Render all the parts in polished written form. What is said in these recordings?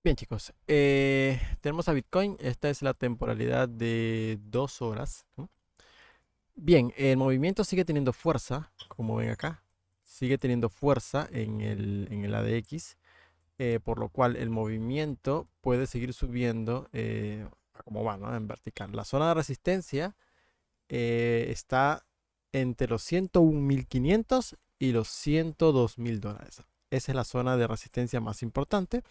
Bien, chicos, tenemos a Bitcoin. Esta es la temporalidad de 2 horas, ¿no? Bien, el movimiento sigue teniendo fuerza, como ven acá. Sigue teniendo fuerza en el ADX, por lo cual el movimiento puede seguir subiendo a como va, ¿no? En vertical. La zona de resistencia está entre los 101.500 y los $102.000. Esa es la zona de resistencia más importante,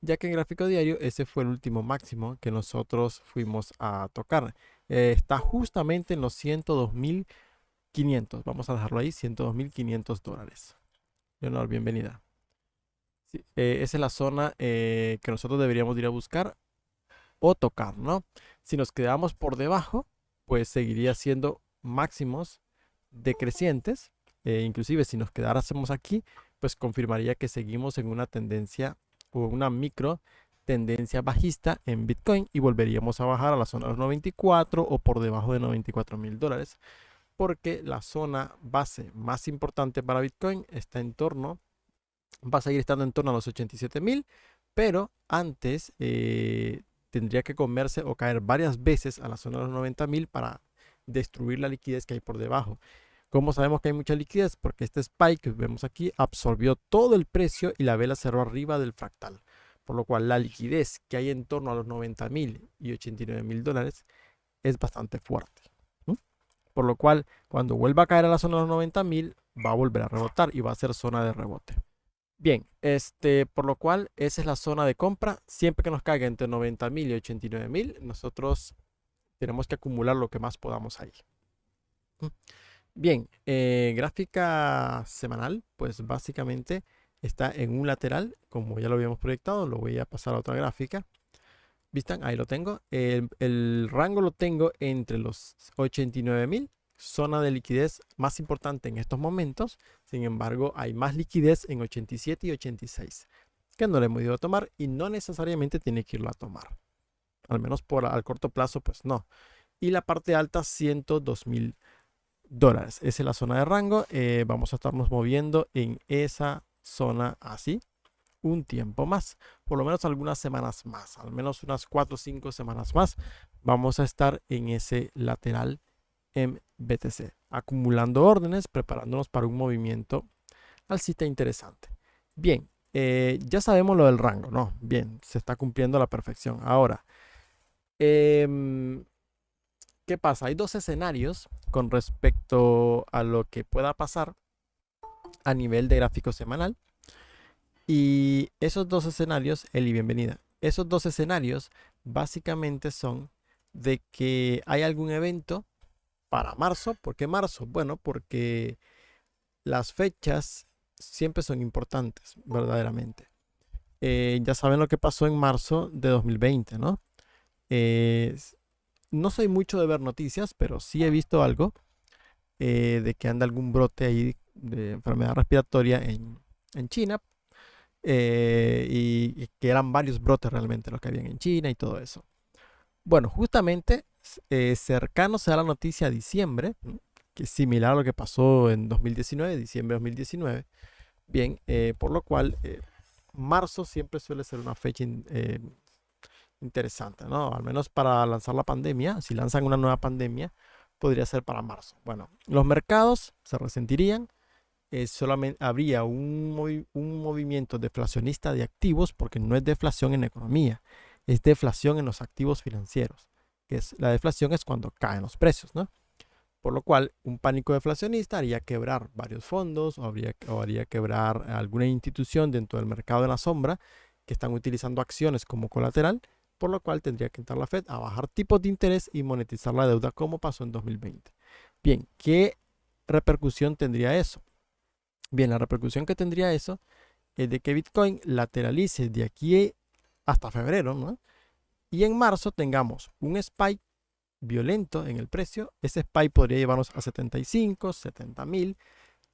ya que en gráfico diario ese fue el último máximo que nosotros fuimos a tocar. Está justamente en los 102.500. Vamos a dejarlo ahí, $102.500. Leonor, bienvenida. Sí, esa es la zona que nosotros deberíamos ir a buscar o tocar, ¿no? Si nos quedamos por debajo, pues seguiría siendo máximos decrecientes. Inclusive si nos quedáramos aquí, pues confirmaría que seguimos en una tendencia o una micro tendencia bajista en Bitcoin y volveríamos a bajar a la zona de los 94 o por debajo de $94.000, porque la zona base más importante para Bitcoin está en torno, va a seguir estando en torno a los 87.000, pero antes tendría que comerse o caer varias veces a la zona de los 90.000 para destruir la liquidez que hay por debajo. ¿Cómo sabemos que hay mucha liquidez? Porque este spike que vemos aquí absorbió todo el precio y la vela cerró arriba del fractal. Por lo cual la liquidez que hay en torno a los 90.000 y $89.000 es bastante fuerte. ¿Mm? Por lo cual cuando vuelva a caer a la zona de los 90.000 va a volver a rebotar y va a ser zona de rebote. Bien, por lo cual esa es la zona de compra. Siempre que nos caiga entre 90.000 y 89.000, nosotros tenemos que acumular lo que más podamos ahí. ¿Mm? Bien, gráfica semanal, pues básicamente está en un lateral, como ya lo habíamos proyectado. Lo voy a pasar a otra gráfica. ¿Visten? Ahí lo tengo. El rango lo tengo entre los 89.000, zona de liquidez más importante en estos momentos. Sin embargo, hay más liquidez en 87 y 86, que no le hemos ido a tomar y no necesariamente tiene que irlo a tomar. Al menos al corto plazo, pues no. Y la parte alta, $102.000. Esa es la zona de rango. Vamos a estarnos moviendo en esa zona así un tiempo más, por lo menos algunas semanas más, al menos unas 4 o 5 semanas más, vamos a estar en ese lateral en BTC, acumulando órdenes, preparándonos para un movimiento alcista interesante. Bien, ya sabemos lo del rango, ¿no? Bien, se está cumpliendo a la perfección. Ahora, ¿qué pasa? Hay dos escenarios con respecto a lo que pueda pasar a nivel de gráfico semanal. Y esos dos escenarios, Eli, bienvenida. Esos dos escenarios básicamente son de que hay algún evento para marzo. ¿Por qué marzo? Bueno, porque las fechas siempre son importantes, verdaderamente. Ya saben lo que pasó en marzo de 2020, ¿no? Eh, no soy mucho de ver noticias, pero sí he visto algo de que anda algún brote ahí de enfermedad respiratoria en China, y que eran varios brotes realmente los que habían en China y todo eso. Bueno, justamente cercano se da la noticia a diciembre, ¿no? Que es similar a lo que pasó en 2019, diciembre de 2019. Bien, por lo cual marzo siempre suele ser una fecha interesante, ¿no? Al menos para lanzar la pandemia. Si lanzan una nueva pandemia, podría ser para marzo. Bueno, los mercados se resentirían, solamente habría un movimiento deflacionista de activos, porque no es deflación en economía, es deflación en los activos financieros, que es la deflación es cuando caen los precios, ¿no? Por lo cual, un pánico deflacionista haría quebrar varios fondos o haría quebrar alguna institución dentro del mercado de la sombra que están utilizando acciones como colateral, por lo cual tendría que entrar la Fed a bajar tipos de interés y monetizar la deuda como pasó en 2020. Bien, ¿qué repercusión tendría eso? Bien, la repercusión que tendría eso es de que Bitcoin lateralice de aquí hasta febrero, ¿no? Y en marzo tengamos un spike violento en el precio. Ese spike podría llevarnos a 75, 70.000,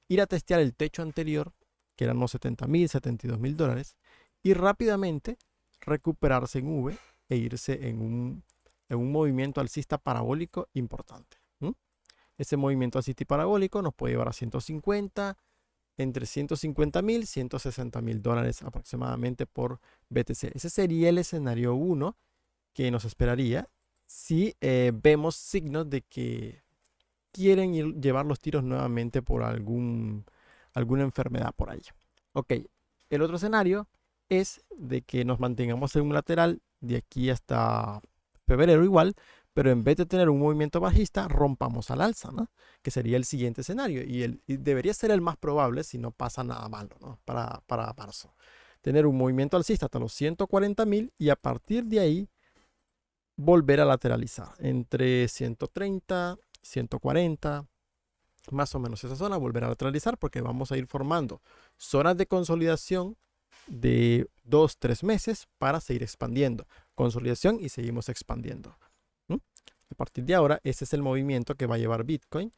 ir a testear el techo anterior, que eran unos 70.000, $72.000, y rápidamente recuperarse en V e irse en un movimiento alcista parabólico importante. ¿Mm? Ese movimiento alcista parabólico nos puede llevar a 150, entre 150.000, 160.000 dólares aproximadamente por BTC. Ese sería el escenario 1 que nos esperaría si vemos signos de que quieren llevar los tiros nuevamente por alguna enfermedad por ahí. Ok, el otro escenario es de que nos mantengamos en un lateral de aquí hasta febrero igual, pero en vez de tener un movimiento bajista, rompamos al alza, ¿no? Que sería el siguiente escenario y debería ser el más probable si no pasa nada malo, ¿no? Para marzo. Tener un movimiento alcista hasta los 140.000 y a partir de ahí volver a lateralizar entre 130, 140, más o menos esa zona, volver a lateralizar porque vamos a ir formando zonas de consolidación de 2-3 meses para seguir expandiendo. Consolidación y seguimos expandiendo. A partir de ahora, ese es el movimiento que va a llevar Bitcoin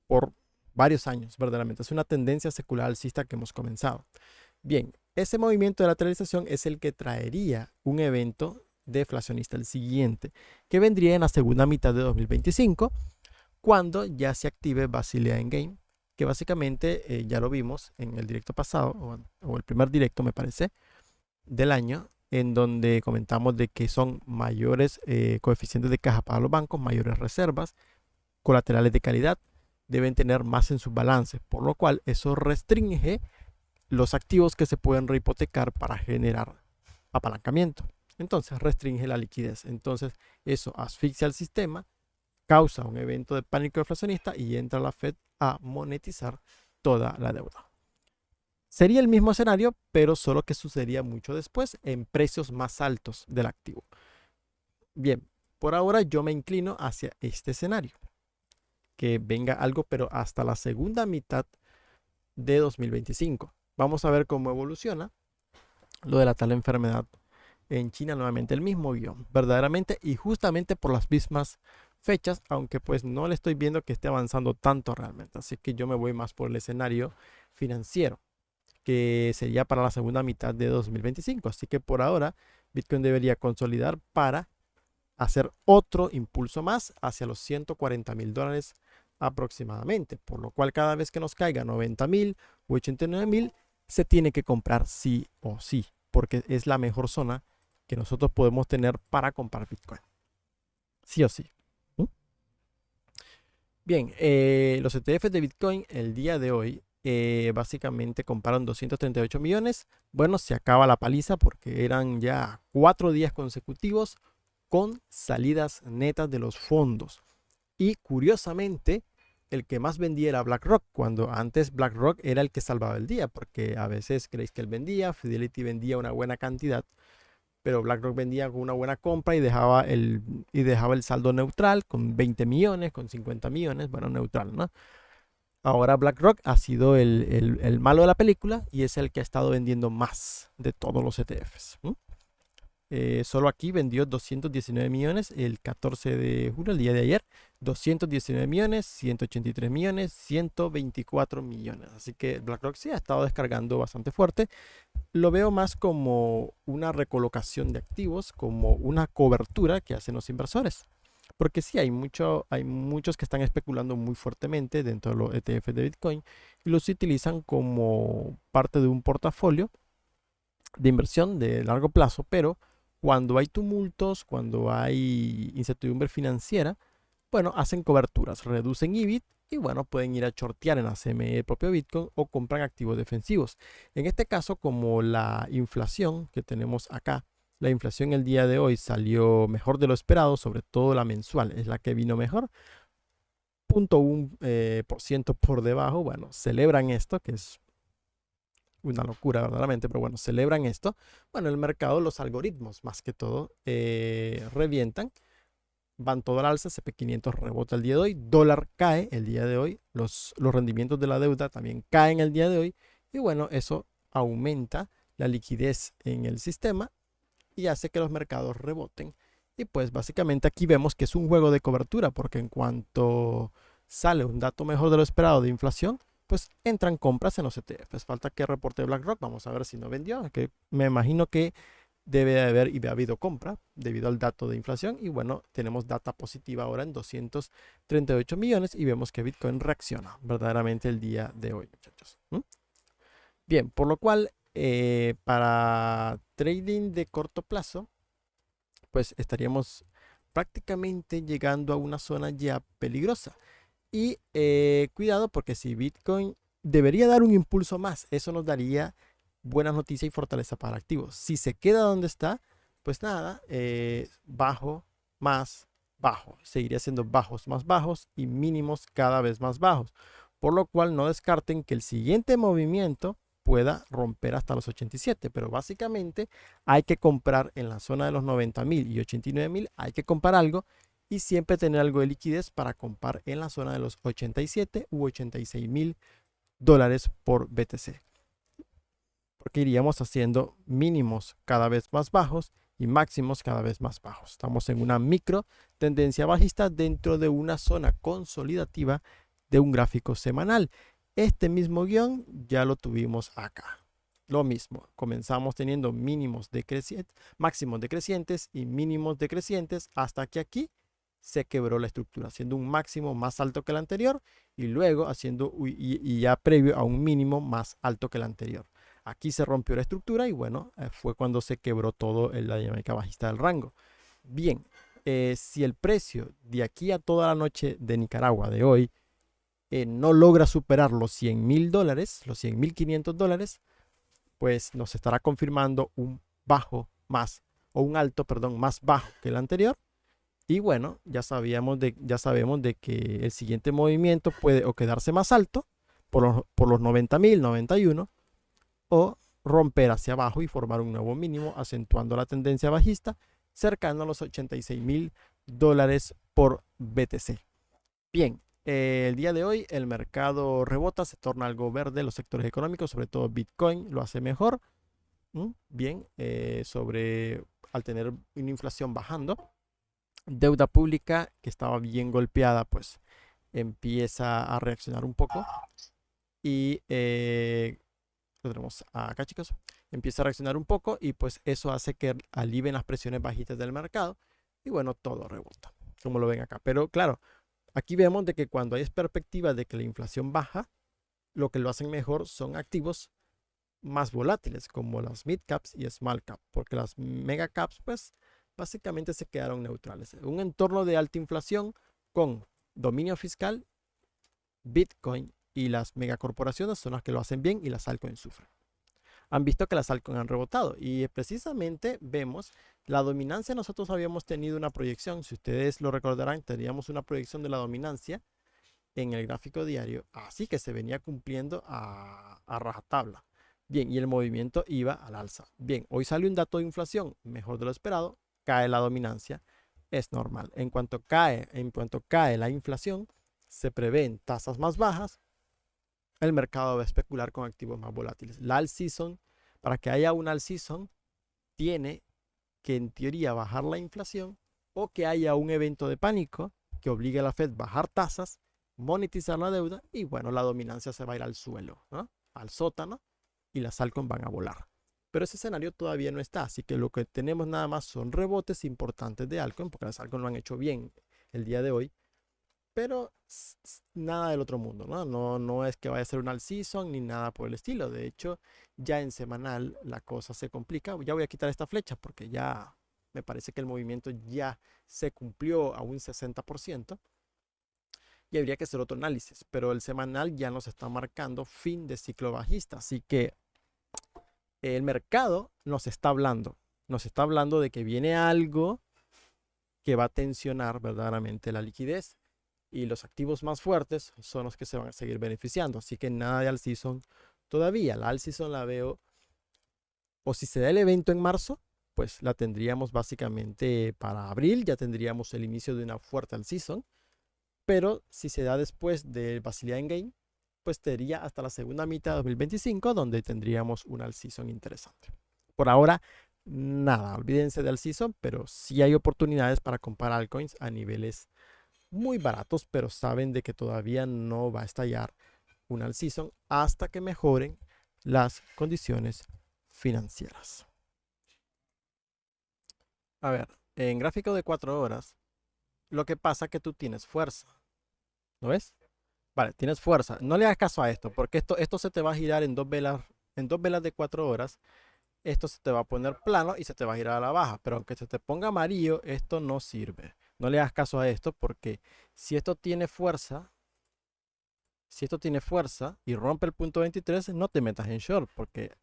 por varios años, verdaderamente. Es una tendencia secular alcista que hemos comenzado. Bien, ese movimiento de lateralización es el que traería un evento deflacionista, el siguiente, que vendría en la segunda mitad de 2025, cuando ya se active Basilea Endgame, que básicamente ya lo vimos en el directo pasado, o el primer directo me parece, del año, en donde comentamos de que son mayores coeficientes de caja para los bancos, mayores reservas, colaterales de calidad, deben tener más en sus balances, por lo cual eso restringe los activos que se pueden rehipotecar para generar apalancamiento. Entonces restringe la liquidez. Entonces eso asfixia el sistema, causa un evento de pánico inflacionista y entra la Fed a monetizar toda la deuda. Sería el mismo escenario, pero solo que sucedería mucho después en precios más altos del activo. Bien, por ahora yo me inclino hacia este escenario. Que venga algo, pero hasta la segunda mitad de 2025. Vamos a ver cómo evoluciona lo de la tal enfermedad en China, nuevamente el mismo guión, verdaderamente y justamente por las mismas fechas, aunque pues no le estoy viendo que esté avanzando tanto realmente. Así que yo me voy más por el escenario financiero, que sería para la segunda mitad de 2025. Así que por ahora Bitcoin debería consolidar para hacer otro impulso más hacia los 140.000 dólares aproximadamente, por lo cual cada vez que nos caiga 90.000 o 89.000 se tiene que comprar sí o sí, porque es la mejor zona que nosotros podemos tener para comprar Bitcoin, sí o sí. Bien, los ETFs de Bitcoin el día de hoy básicamente compraron 238 millones. Bueno, se acaba la paliza porque eran ya 4 días consecutivos con salidas netas de los fondos. Y curiosamente, el que más vendía era BlackRock, cuando antes BlackRock era el que salvaba el día, porque a veces creéis que él vendía, Fidelity vendía una buena cantidad, pero BlackRock vendía con una buena compra y dejaba el saldo neutral con 20 millones, con 50 millones, bueno, neutral, ¿no? Ahora BlackRock ha sido el malo de la película y es el que ha estado vendiendo más de todos los ETFs. Solo aquí vendió 219 millones el 14 de junio, el día de ayer. 219 millones, 183 millones, 124 millones. Así que BlackRock sí ha estado descargando bastante fuerte. Lo veo más como una recolocación de activos, como una cobertura que hacen los inversores. Porque sí, hay muchos que están especulando muy fuertemente dentro de los ETF de Bitcoin y los utilizan como parte de un portafolio de inversión de largo plazo, pero cuando hay tumultos, cuando hay incertidumbre financiera, bueno, hacen coberturas, reducen EBIT y bueno, pueden ir a shortear en la CME propio Bitcoin o compran activos defensivos. En este caso, como la inflación que tenemos acá, la inflación el día de hoy salió mejor de lo esperado, sobre todo la mensual, es la que vino mejor, 0.1% por debajo. Bueno, celebran esto, que es una locura verdaderamente, pero bueno, celebran esto. Bueno, el mercado, los algoritmos más que todo, revientan, van todo al alza, SP500 rebota el día de hoy, dólar cae el día de hoy, los rendimientos de la deuda también caen el día de hoy, y bueno, eso aumenta la liquidez en el sistema y hace que los mercados reboten. Y pues básicamente aquí vemos que es un juego de cobertura, porque en cuanto sale un dato mejor de lo esperado de inflación, pues entran compras en los ETFs. Falta que reporte BlackRock, vamos a ver si no vendió, que me imagino que debe de haber y ha habido compra debido al dato de inflación. Y bueno, tenemos data positiva ahora en 238 millones y vemos que Bitcoin reacciona verdaderamente el día de hoy, muchachos. Bien, por lo cual para trading de corto plazo, pues estaríamos prácticamente llegando a una zona ya peligrosa. Y cuidado porque si Bitcoin debería dar un impulso más, eso nos daría buenas noticias y fortaleza para activos. Si se queda donde está, pues nada, bajo, más bajo. Seguiría siendo bajos más bajos y mínimos cada vez más bajos. Por lo cual no descarten que el siguiente movimiento pueda romper hasta los 87, pero básicamente hay que comprar en la zona de los 90.000 y 89.000, hay que comprar algo y siempre tener algo de liquidez para comprar en la zona de los 87 u 86.000 dólares por BTC. Porque iríamos haciendo mínimos cada vez más bajos y máximos cada vez más bajos. Estamos en una micro tendencia bajista dentro de una zona consolidativa de un gráfico semanal. Este mismo guión ya lo tuvimos acá. Lo mismo, comenzamos teniendo mínimos decrecientes, máximos decrecientes y mínimos decrecientes hasta que aquí se quebró la estructura, haciendo un máximo más alto que el anterior y luego haciendo y ya previo a un mínimo más alto que el anterior. Aquí se rompió la estructura y bueno, fue cuando se quebró todo la dinámica bajista del rango. Bien, si el precio de aquí a toda la noche de Nicaragua de hoy no logra superar los 100.000 dólares, los 100.500 dólares, pues nos estará confirmando un bajo más, o un alto, perdón, más bajo que el anterior. Y bueno, ya sabemos de que el siguiente movimiento puede o quedarse más alto por los 90.000, 91, o romper hacia abajo y formar un nuevo mínimo, acentuando la tendencia bajista, cercano a los 86.000 dólares por BTC. Bien, el día de hoy el mercado rebota, se torna algo verde, los sectores económicos, sobre todo Bitcoin, lo hace mejor. Bien, al tener una inflación bajando, deuda pública que estaba bien golpeada, pues empieza a reaccionar un poco. Y lo tenemos acá, chicos. Empieza a reaccionar un poco y pues eso hace que alivien las presiones bajitas del mercado. Y bueno, todo rebota, como lo ven acá. Pero claro, aquí vemos de que cuando hay perspectiva de que la inflación baja, lo que lo hacen mejor son activos más volátiles como las mid caps y small cap, porque las mega caps pues básicamente se quedaron neutrales. Un entorno de alta inflación con dominio fiscal, Bitcoin y las megacorporaciones son las que lo hacen bien y las altcoins sufren. Han visto que las altcoins han rebotado y precisamente vemos la dominancia. Nosotros habíamos tenido una proyección, si ustedes lo recordarán, teníamos una proyección de la dominancia en el gráfico diario, así que se venía cumpliendo a rajatabla. Bien, y el movimiento iba al alza. Bien, hoy sale un dato de inflación mejor de lo esperado, cae la dominancia, es normal. En cuanto cae la inflación, se prevén tasas más bajas, el mercado va a especular con activos más volátiles. La alt season, para que haya una alt season, tiene que en teoría bajar la inflación o que haya un evento de pánico que obligue a la Fed a bajar tasas, monetizar la deuda y bueno, la dominancia se va a ir al suelo, ¿no? Al sótano y las altcoins van a volar. Pero ese escenario todavía no está, así que lo que tenemos nada más son rebotes importantes de altcoin, porque las altcoins lo han hecho bien el día de hoy, pero nada del otro mundo, ¿no? No es que vaya a ser un all season ni nada por el estilo. De hecho, ya en semanal la cosa se complica. Ya voy a quitar esta flecha porque ya me parece que el movimiento ya se cumplió a un 60% y habría que hacer otro análisis, pero el semanal ya nos está marcando fin de ciclo bajista, así que el mercado nos está hablando de que viene algo que va a tensionar verdaderamente la liquidez y los activos más fuertes son los que se van a seguir beneficiando. Así que nada de all season todavía. La all season la veo, o si se da el evento en marzo, pues la tendríamos básicamente para abril, ya tendríamos el inicio de una fuerte all season. Pero si se da después del Basilea Endgame, pues sería hasta la segunda mitad de 2025 donde tendríamos una all season interesante. Por ahora, nada, olvídense de all season, pero sí hay oportunidades para comprar altcoins a niveles muy baratos, pero saben de que todavía no va a estallar una all season hasta que mejoren las condiciones financieras. A ver, en gráfico de 4 horas, lo que pasa es que tú tienes fuerza. ¿Lo ves? Vale, tienes fuerza. No le hagas caso a esto, porque esto se te va a girar en dos velas de 4 horas. Esto se te va a poner plano y se te va a girar a la baja. Pero aunque se te ponga amarillo, esto no sirve. No le hagas caso a esto porque si esto tiene fuerza, si esto tiene fuerza y rompe el punto 23, no te metas en short porque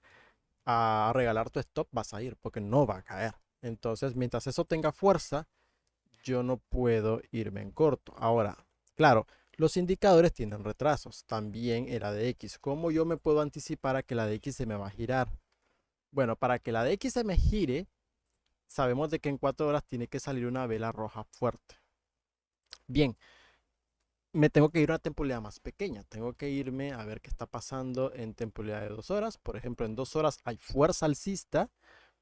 a regalar tu stop vas a ir porque no va a caer. Entonces, mientras eso tenga fuerza, yo no puedo irme en corto. Ahora, claro, los indicadores tienen retrasos. También el ADX. ¿Cómo yo me puedo anticipar a que la ADX se me va a girar? Bueno, para que la ADX se me gire, sabemos de que en 4 horas tiene que salir una vela roja fuerte. Bien, me tengo que ir a una temporalidad más pequeña. Tengo que irme a ver qué está pasando en temporalidad de 2 horas. Por ejemplo, en 2 horas hay fuerza alcista,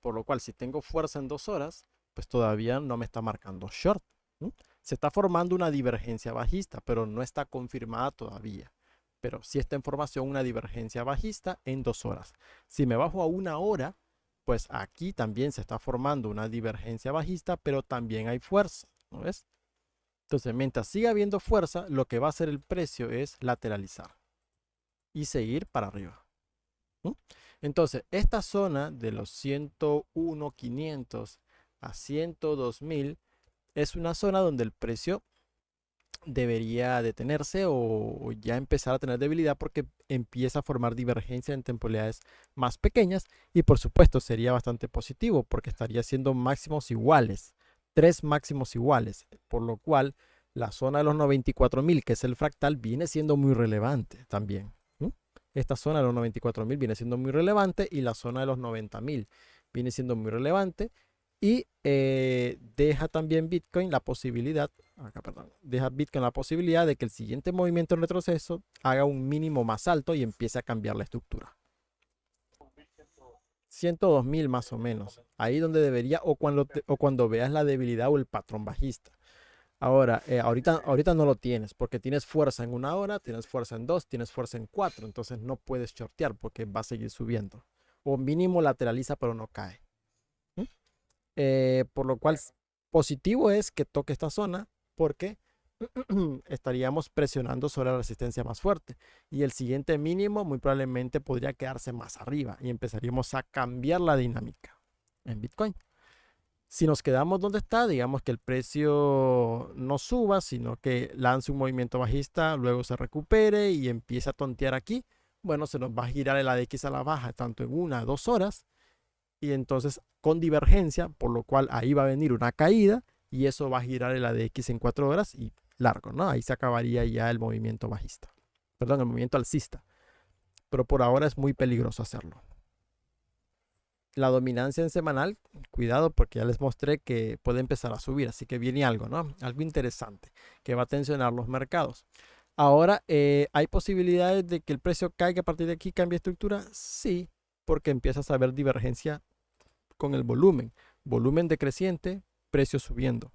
por lo cual si tengo fuerza en 2 horas, pues todavía no me está marcando short. ¿Mm? Se está formando una divergencia bajista, pero no está confirmada todavía. Pero sí está en formación una divergencia bajista en 2 horas. Si me bajo a 1 hora, pues aquí también se está formando una divergencia bajista, pero también hay fuerza. ¿No ves? Entonces, mientras siga habiendo fuerza, lo que va a hacer el precio es lateralizar y seguir para arriba. ¿Mm? Entonces, esta zona de los 101.500 a 102.000 es una zona donde el precio debería detenerse o ya empezar a tener debilidad porque empieza a formar divergencia en temporalidades más pequeñas y por supuesto sería bastante positivo porque estaría haciendo máximos iguales, tres máximos iguales, por lo cual la zona de los 94.000, que es el fractal, viene siendo muy relevante también. ¿Mm? Esta zona de los 94.000 viene siendo muy relevante y la zona de los 90.000 viene siendo muy relevante y deja también Bitcoin la posibilidad, acá, perdón, deja Bitcoin la posibilidad de que el siguiente movimiento en retroceso haga un mínimo más alto y empiece a cambiar la estructura. 102.000 más o menos, ahí donde debería, o cuando veas la debilidad o el patrón bajista. Ahora, ahorita no lo tienes porque tienes fuerza en 1 hora, tienes fuerza en 2, tienes fuerza en 4, entonces no puedes shortear porque va a seguir subiendo. O mínimo lateraliza pero no cae. ¿Mm? Por lo cual positivo es que toque esta zona porque estaríamos presionando sobre la resistencia más fuerte y el siguiente mínimo muy probablemente podría quedarse más arriba y empezaríamos a cambiar la dinámica en Bitcoin. Si nos quedamos donde está, digamos que el precio no suba, sino que lance un movimiento bajista, luego se recupere y empiece a tontear aquí, bueno, se nos va a girar el ADX a la baja tanto en 1 a 2 horas y entonces con divergencia, por lo cual ahí va a venir una caída y eso va a girar el ADX en 4 horas y largo, ¿no? Ahí se acabaría ya el movimiento bajista, perdón, el movimiento alcista, pero por ahora es muy peligroso hacerlo. La dominancia en semanal, cuidado porque ya les mostré que puede empezar a subir, así que viene algo, ¿no? Algo interesante que va a tensionar los mercados. Ahora, ¿hay posibilidades de que el precio caiga a partir de aquí, cambie estructura? Sí, porque empiezas a ver divergencia con el volumen. Volumen decreciente, precio subiendo.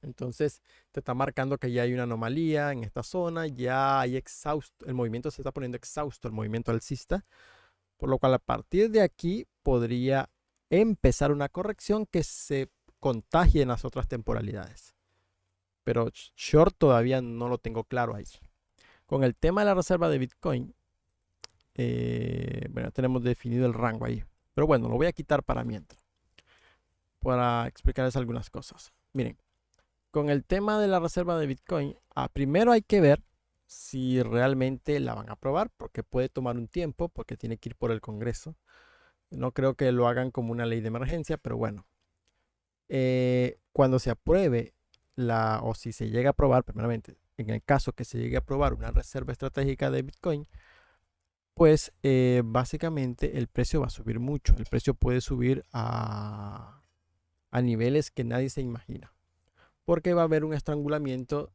Entonces te está marcando que ya hay una anomalía en esta zona, ya hay exhausto, el movimiento se está poniendo exhausto, el movimiento alcista, por lo cual a partir de aquí podría empezar una corrección que se contagie en las otras temporalidades. Pero short todavía no lo tengo claro ahí. Con el tema de la reserva de Bitcoin, bueno, tenemos definido el rango ahí. Pero bueno, lo voy a quitar para mientras, para explicarles algunas cosas. Miren, con el tema de la reserva de Bitcoin, primero hay que ver si realmente la van a aprobar, porque puede tomar un tiempo, porque tiene que ir por el Congreso. No creo que lo hagan como una ley de emergencia, pero bueno. Cuando se apruebe o si se llega a aprobar, primeramente, en el caso que se llegue a aprobar una reserva estratégica de Bitcoin, pues básicamente el precio va a subir mucho. El precio puede subir a niveles que nadie se imagina, porque va a haber un estrangulamiento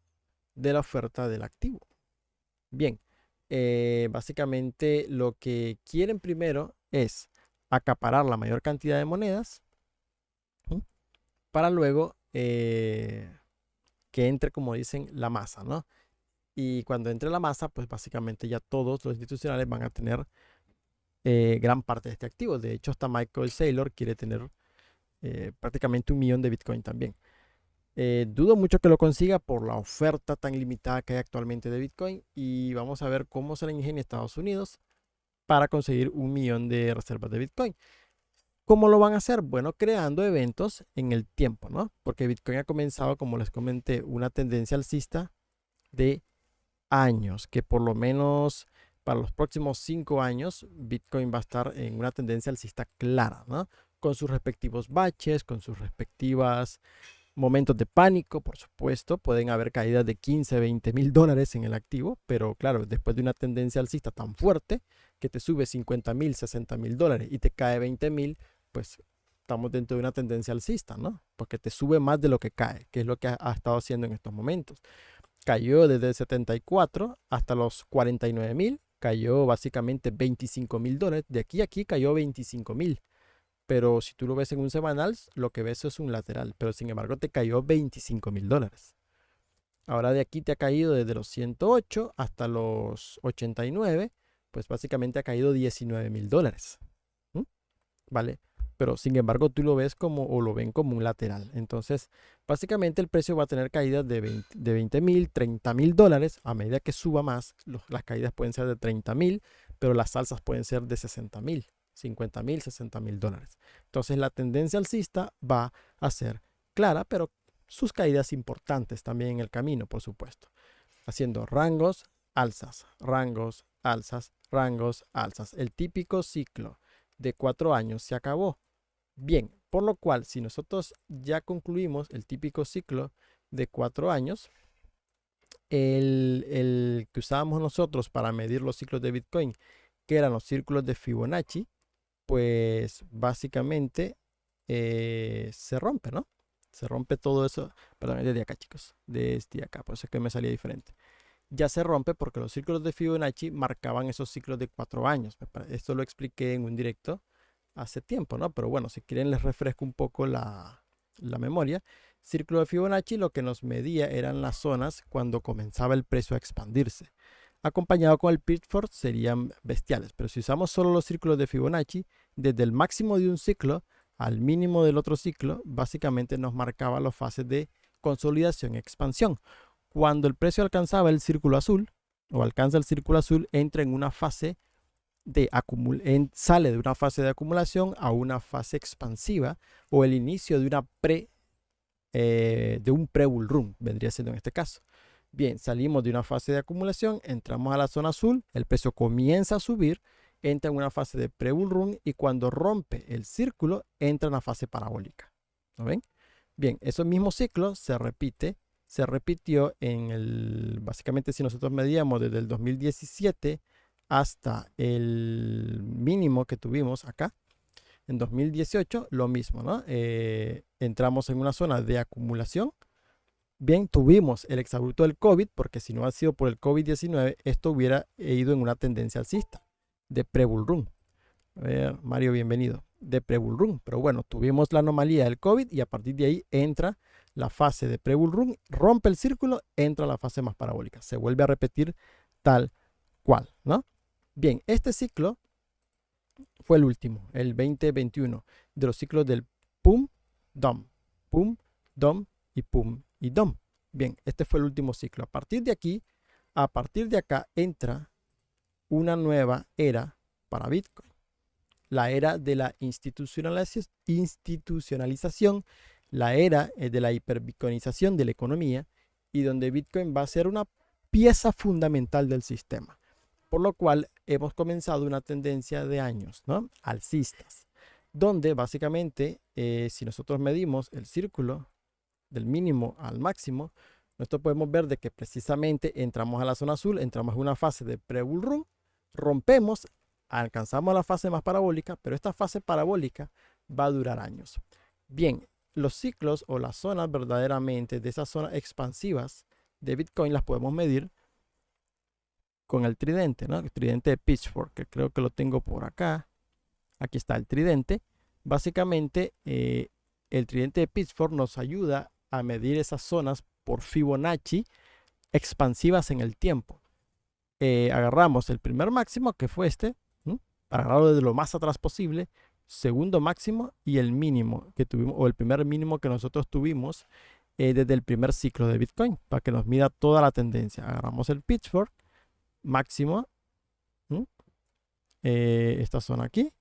de la oferta del activo. Bien, básicamente lo que quieren primero es acaparar la mayor cantidad de monedas, ¿sí? Para luego que entre, como dicen, la masa, ¿no? Y cuando entre la masa, pues básicamente ya todos los institucionales van a tener gran parte de este activo. De hecho, hasta Michael Saylor quiere tener prácticamente 1 millón de Bitcoin también. Dudo mucho que lo consiga por la oferta tan limitada que hay actualmente de Bitcoin y vamos a ver cómo se la ingenia Estados Unidos para conseguir 1 millón de reservas de Bitcoin. ¿Cómo lo van a hacer? Bueno, creando eventos en el tiempo, ¿no? Porque Bitcoin ha comenzado, como les comenté, una tendencia alcista de años, que por lo menos para los próximos 5 años Bitcoin va a estar en una tendencia alcista clara, ¿no? Con sus respectivos baches, con sus respectivas momentos de pánico, por supuesto, pueden haber caídas de 15, 20 mil dólares en el activo, pero claro, después de una tendencia alcista tan fuerte que te sube 50 mil, 60 mil dólares y te cae 20 mil, pues estamos dentro de una tendencia alcista, ¿no? Porque te sube más de lo que cae, que es lo que ha estado haciendo en estos momentos. Cayó desde el 74 hasta los 49 mil, cayó básicamente 25 mil dólares, de aquí a aquí cayó 25 mil. Pero si tú lo ves en un semanal, lo que ves es un lateral. Pero sin embargo te cayó 25 mil dólares. Ahora de aquí te ha caído desde los 108 hasta los 89. Pues básicamente ha caído 19 mil dólares. ¿Mm? ¿Vale? Pero sin embargo tú lo ves como, o lo ven como un lateral. Entonces, básicamente el precio va a tener caídas de 20 mil, 30 mil dólares. A medida que suba más, las caídas pueden ser de 30 mil, pero las alzas pueden ser de 60 mil. 50 mil, 60 mil dólares. Entonces la tendencia alcista va a ser clara, pero sus caídas importantes también en el camino, por supuesto. Haciendo rangos, alzas, rangos, alzas, rangos, alzas. El típico ciclo de 4 años se acabó. Bien, por lo cual, si nosotros ya concluimos el típico ciclo de 4 años, el que usábamos nosotros para medir los ciclos de Bitcoin, que eran los círculos de Fibonacci, pues básicamente se rompe, ¿no? Se rompe todo eso. Perdón, desde acá, chicos. Desde acá, por eso es que me salía diferente. Ya se rompe porque los círculos de Fibonacci marcaban esos ciclos de 4 años. Esto lo expliqué en un directo hace tiempo, ¿no? Pero bueno, si quieren les refresco un poco la memoria. Círculo de Fibonacci lo que nos medía eran las zonas cuando comenzaba el precio a expandirse. Acompañado con el Pitchfork serían bestiales, pero si usamos solo los círculos de Fibonacci, desde el máximo de un ciclo al mínimo del otro ciclo, básicamente nos marcaba las fases de consolidación y expansión. Cuando el precio alcanzaba el círculo azul, o alcanza el círculo azul, entra en una fase de sale de una fase de acumulación a una fase expansiva, o el inicio de una de un pre-bull run, vendría siendo en este caso. Bien, salimos de una fase de acumulación, entramos a la zona azul, el precio comienza a subir, entra en una fase de pre-bull run y cuando rompe el círculo, entra en la fase parabólica. ¿Lo ven? Bien, ese mismo ciclo se repitió básicamente si nosotros medíamos desde el 2017 hasta el mínimo que tuvimos acá, en 2018, lo mismo, ¿no? Entramos en una zona de acumulación. Bien, tuvimos el exabrupto del COVID, porque si no ha sido por el COVID-19, esto hubiera ido en una tendencia alcista de pre-bull run. A ver, Mario, bienvenido. De pre-bull run. Pero bueno, tuvimos la anomalía del COVID y a partir de ahí entra la fase de pre-bull run, rompe el círculo, entra la fase más parabólica. Se vuelve a repetir tal cual, ¿no? Bien, este ciclo fue el último, el 2021, de los ciclos del pum, dom y pum y dom. Bien, este fue el último ciclo. A partir de aquí, a partir de acá, entra una nueva era para Bitcoin. La era de la institucionalización, la era de la hiperbitcoinización de la economía y donde Bitcoin va a ser una pieza fundamental del sistema. Por lo cual hemos comenzado una tendencia de años, ¿no? Alcistas, donde básicamente si nosotros medimos el círculo del mínimo al máximo, nosotros podemos ver de que precisamente entramos a la zona azul, entramos en una fase de pre-bull run, rompemos, alcanzamos la fase más parabólica, pero esta fase parabólica va a durar años. Bien, los ciclos o las zonas verdaderamente de esas zonas expansivas de Bitcoin las podemos medir con el tridente, ¿no? El tridente de Pitchfork, que creo que lo tengo por acá. Aquí está el tridente. Básicamente, el tridente de Pitchfork nos ayuda a medir esas zonas por Fibonacci expansivas en el tiempo. Agarramos el primer máximo, que fue este, para agarrarlo desde lo más atrás posible, segundo máximo y el mínimo que tuvimos, o el primer mínimo que nosotros tuvimos desde el primer ciclo de Bitcoin, para que nos mida toda la tendencia. Agarramos el Pitchfork máximo, esta zona aquí,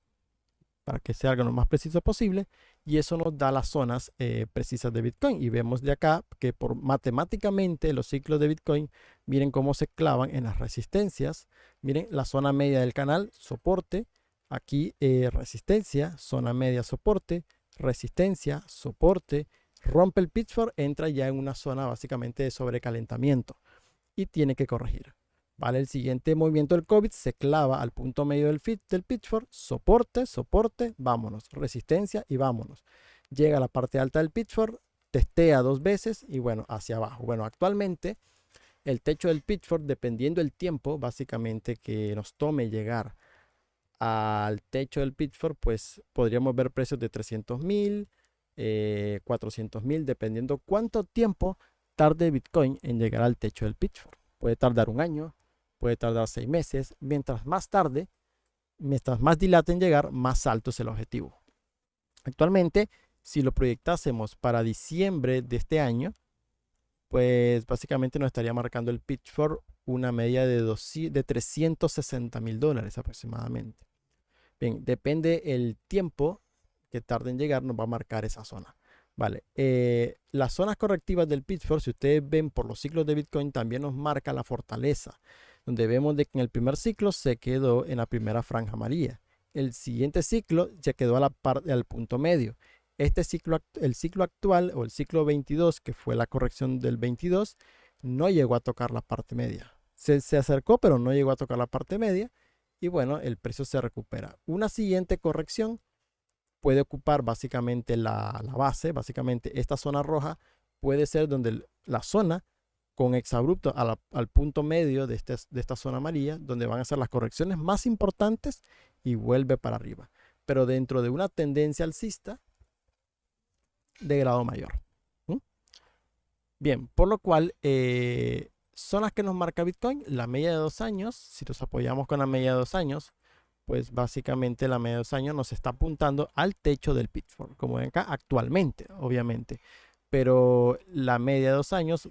para que sea algo lo más preciso posible, y eso nos da las zonas precisas de Bitcoin. Y vemos de acá que por matemáticamente los ciclos de Bitcoin, miren cómo se clavan en las resistencias. Miren la zona media del canal, soporte, aquí resistencia, zona media, soporte, resistencia, soporte, rompe el Pitchfork, entra ya en una zona básicamente de sobrecalentamiento y tiene que corregir. Vale, el siguiente movimiento del COVID se clava al punto medio del Pitchfork, soporte, soporte, vámonos, resistencia y vámonos. Llega a la parte alta del Pitchfork, testea 2 veces y bueno, hacia abajo. Bueno, actualmente el techo del Pitchfork, dependiendo del tiempo, básicamente que nos tome llegar al techo del Pitchfork, pues podríamos ver precios de 300.000, 400.000, dependiendo cuánto tiempo tarde Bitcoin en llegar al techo del Pitchfork. Puede tardar un año, puede tardar 6 meses. Mientras más tarde, mientras más dilate en llegar, más alto es el objetivo. Actualmente, si lo proyectásemos para diciembre de este año, pues básicamente nos estaría marcando el Pitchfork una media de $360.000 aproximadamente. Bien, depende el tiempo que tarde en llegar, nos va a marcar esa zona. Vale, las zonas correctivas del Pitchfork, si ustedes ven por los ciclos de Bitcoin, también nos marca la fortaleza, donde vemos de que en el primer ciclo se quedó en la primera franja amarilla. El siguiente ciclo ya quedó al punto medio. Este ciclo, el ciclo actual o el ciclo 22, que fue la corrección del 22, no llegó a tocar la parte media. Se acercó, pero no llegó a tocar la parte media. Y bueno, el precio se recupera. Una siguiente corrección puede ocupar básicamente la base, básicamente esta zona roja puede ser donde la zona con exabrupto al punto medio de esta zona amarilla, donde van a ser las correcciones más importantes y vuelve para arriba, pero dentro de una tendencia alcista de grado mayor. Bien, por lo cual zonas que nos marca Bitcoin, la media de 2 años, si nos apoyamos con la media de 2 años, pues básicamente la media de 2 años nos está apuntando al techo del Pitchfork, como ven acá actualmente, obviamente. Pero la media de 2 años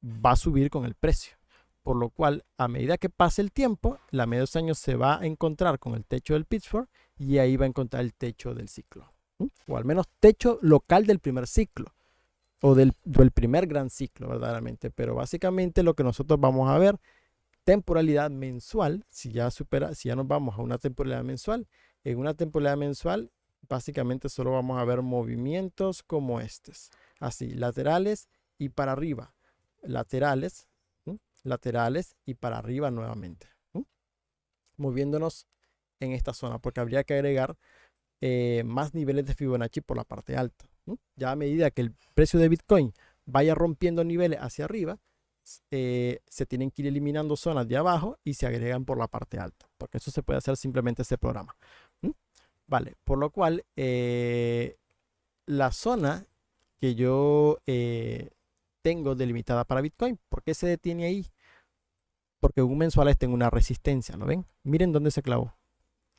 va a subir con el precio. Por lo cual, a medida que pase el tiempo, la media de 2 años se va a encontrar con el techo del Pitchfork y ahí va a encontrar el techo del ciclo. O al menos techo local del primer ciclo. O del primer gran ciclo, verdaderamente. Pero básicamente lo que nosotros vamos a ver, temporalidad mensual, si ya nos vamos a una temporalidad mensual, en una temporalidad mensual básicamente solo vamos a ver movimientos como estos, así, laterales y para arriba, laterales, laterales y para arriba nuevamente, moviéndonos en esta zona, porque habría que agregar más niveles de Fibonacci por la parte alta. Ya a medida que el precio de Bitcoin vaya rompiendo niveles hacia arriba, se tienen que ir eliminando zonas de abajo y se agregan por la parte alta, porque eso se puede hacer simplemente este programa. Vale, por lo cual la zona que yo tengo delimitada para Bitcoin, ¿por qué se detiene ahí? Porque un mensual tengo una resistencia, ¿lo ven? Miren dónde se clavó.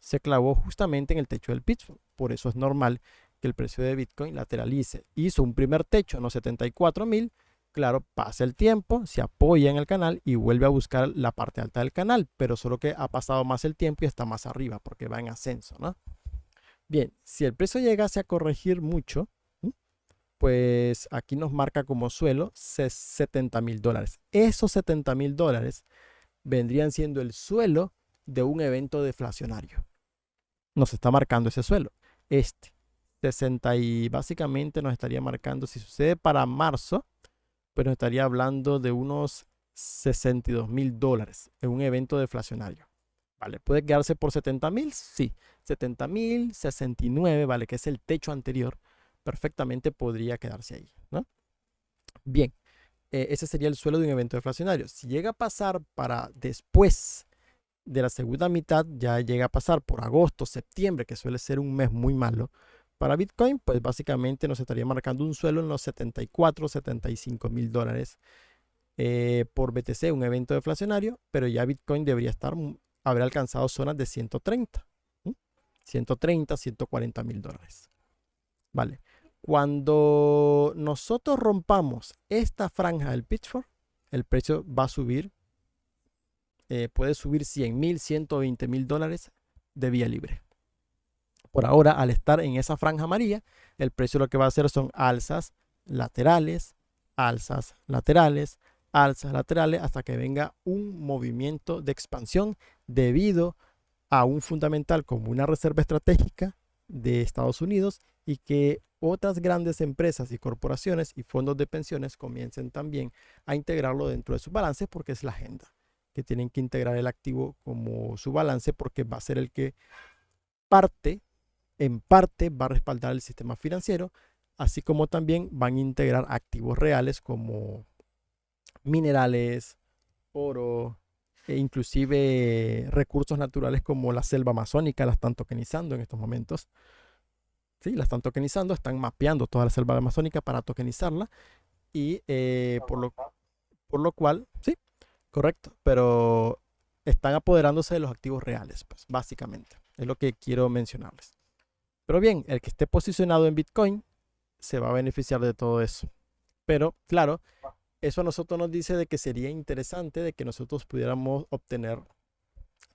Se clavó justamente en el techo del Pitchfork. Por eso es normal que el precio de Bitcoin lateralice. Hizo un primer techo en los 74.000. Claro, pasa el tiempo, se apoya en el canal y vuelve a buscar la parte alta del canal, pero solo que ha pasado más el tiempo y está más arriba porque va en ascenso, ¿no? Bien, si el precio llegase a corregir mucho, pues aquí nos marca como suelo $70.000. Esos $70.000 vendrían siendo el suelo de un evento deflacionario. Nos está marcando ese suelo. 60 y básicamente nos estaría marcando, si sucede para marzo, pues nos estaría hablando de unos $62.000 en un evento deflacionario. ¿Vale? ¿Puede quedarse por 70.000? Sí. 70.000, 69, ¿vale? Que es el techo anterior. Perfectamente podría quedarse ahí, ¿no? Bien. Ese sería el suelo de un evento deflacionario. Si llega a pasar para después de la segunda mitad, ya llega a pasar por agosto, septiembre, que suele ser un mes muy malo para Bitcoin, pues básicamente nos estaría marcando un suelo en los 74, $75.000 por BTC, un evento deflacionario, pero ya Bitcoin debería haber alcanzado zonas de 130. 130, 140 mil dólares. Vale. Cuando nosotros rompamos esta franja del Pitchfork, el precio va a subir. Puede subir 100 mil, 120 mil dólares de vía libre. Por ahora, al estar en esa franja amarilla, el precio lo que va a hacer son alzas laterales, alzas laterales, alzas laterales, hasta que venga un movimiento de expansión debido a un fundamental como una reserva estratégica de Estados Unidos y que otras grandes empresas y corporaciones y fondos de pensiones comiencen también a integrarlo dentro de sus balances, porque es la agenda que tienen que integrar el activo como su balance, porque va a ser el que en parte va a respaldar el sistema financiero, así como también van a integrar activos reales como minerales, oro, e inclusive recursos naturales como la selva amazónica. La están tokenizando en estos momentos. Sí, la están tokenizando, están mapeando toda la selva amazónica para tokenizarla y por lo cual, sí, correcto, pero están apoderándose de los activos reales, pues básicamente, es lo que quiero mencionarles. Pero bien, el que esté posicionado en Bitcoin se va a beneficiar de todo eso. Pero claro, eso a nosotros nos dice de que sería interesante de que nosotros pudiéramos obtener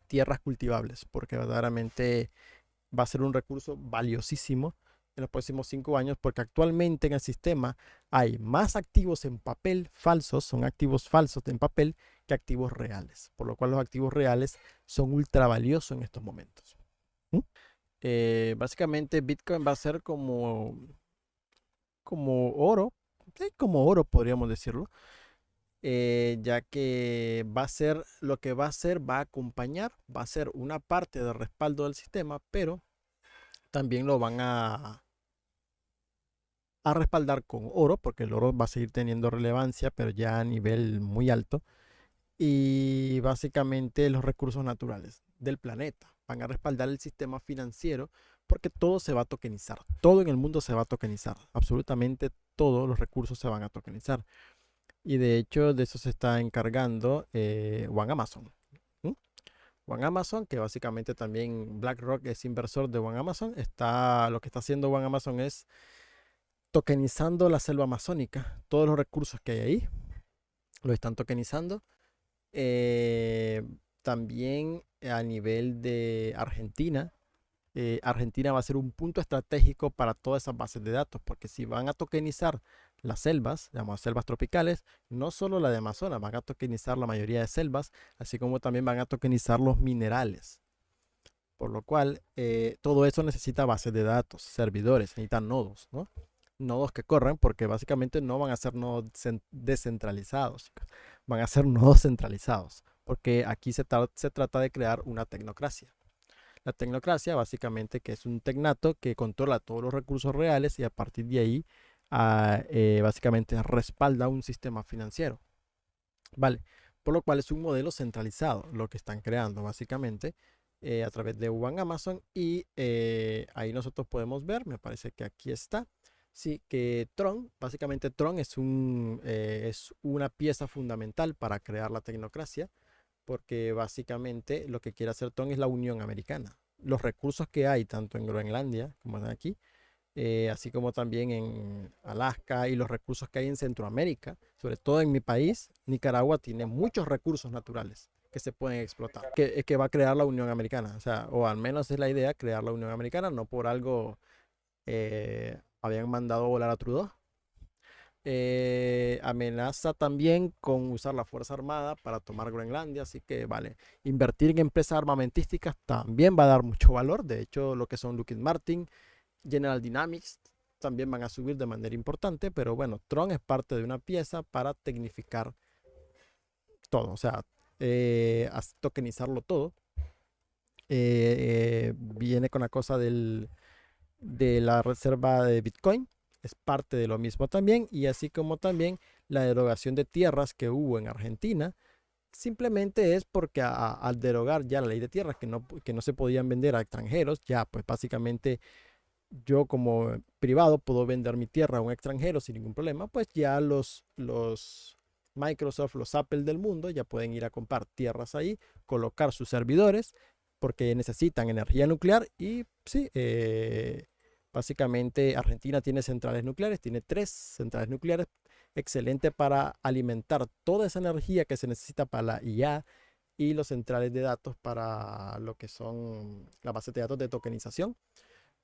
tierras cultivables, porque verdaderamente va a ser un recurso valiosísimo en los próximos 5 años, porque actualmente en el sistema hay más activos en papel falsos, son activos falsos en papel, que activos reales, por lo cual los activos reales son ultra valiosos en estos momentos. Básicamente Bitcoin va a ser como oro, sí, como oro podríamos decirlo, ya que va a ser lo que va a hacer, va a acompañar, va a ser una parte del respaldo del sistema, pero también lo van a respaldar con oro, porque el oro va a seguir teniendo relevancia, pero ya a nivel muy alto. Y básicamente los recursos naturales del planeta van a respaldar el sistema financiero, porque todo se va a tokenizar, todo en el mundo se va a tokenizar, absolutamente todos los recursos se van a tokenizar. Y de hecho de eso se está encargando One Amazon. One Amazon, que básicamente también BlackRock es inversor de One Amazon, lo que está haciendo One Amazon es tokenizando la selva amazónica. Todos los recursos que hay ahí lo están tokenizando. También a nivel de Argentina, Argentina va a ser un punto estratégico para todas esas bases de datos, porque si van a tokenizar las selvas, digamos, selvas tropicales, no solo la de Amazonas, van a tokenizar la mayoría de selvas, así como también van a tokenizar los minerales. Por lo cual, todo eso necesita bases de datos, servidores, necesitan nodos, ¿no? Nodos que corren, porque básicamente no van a ser nodos descentralizados, chicos. Van a ser nodos centralizados, porque aquí se trata de crear una tecnocracia. La tecnocracia, básicamente, que es un tecnato que controla todos los recursos reales y a partir de ahí, básicamente, respalda un sistema financiero. Vale, por lo cual es un modelo centralizado lo que están creando, básicamente, a través de One Amazon. Y ahí nosotros podemos ver, me parece que aquí está, sí, que Tron, básicamente Tron es una pieza fundamental para crear la tecnocracia, porque básicamente lo que quiere hacer Tron es la Unión Americana. Los recursos que hay tanto en Groenlandia como aquí, así como también en Alaska, y los recursos que hay en Centroamérica, sobre todo en mi país, Nicaragua tiene muchos recursos naturales que se pueden explotar, que va a crear la Unión Americana, o sea, o al menos es la idea, crear la Unión Americana. No por algo habían mandado a volar a Trudeau. Amenaza también con usar la Fuerza Armada para tomar Groenlandia, así que vale, invertir en empresas armamentísticas también va a dar mucho valor. De hecho, lo que son Lockheed Martin, General Dynamics también van a subir de manera importante, pero bueno, Tron es parte de una pieza para tecnificar todo, o sea, tokenizarlo todo. Viene con la cosa de la reserva de Bitcoin, es parte de lo mismo también, y así como también la derogación de tierras que hubo en Argentina, simplemente es porque al derogar ya la ley de tierras que no se podían vender a extranjeros, ya pues básicamente yo como privado puedo vender mi tierra a un extranjero sin ningún problema, pues ya los Microsoft, los Apple del mundo ya pueden ir a comprar tierras ahí, colocar sus servidores porque necesitan energía nuclear y sí, básicamente Argentina tiene centrales nucleares, tiene 3 centrales nucleares, excelente para alimentar toda esa energía que se necesita para la IA y los centrales de datos para lo que son las bases de datos de tokenización.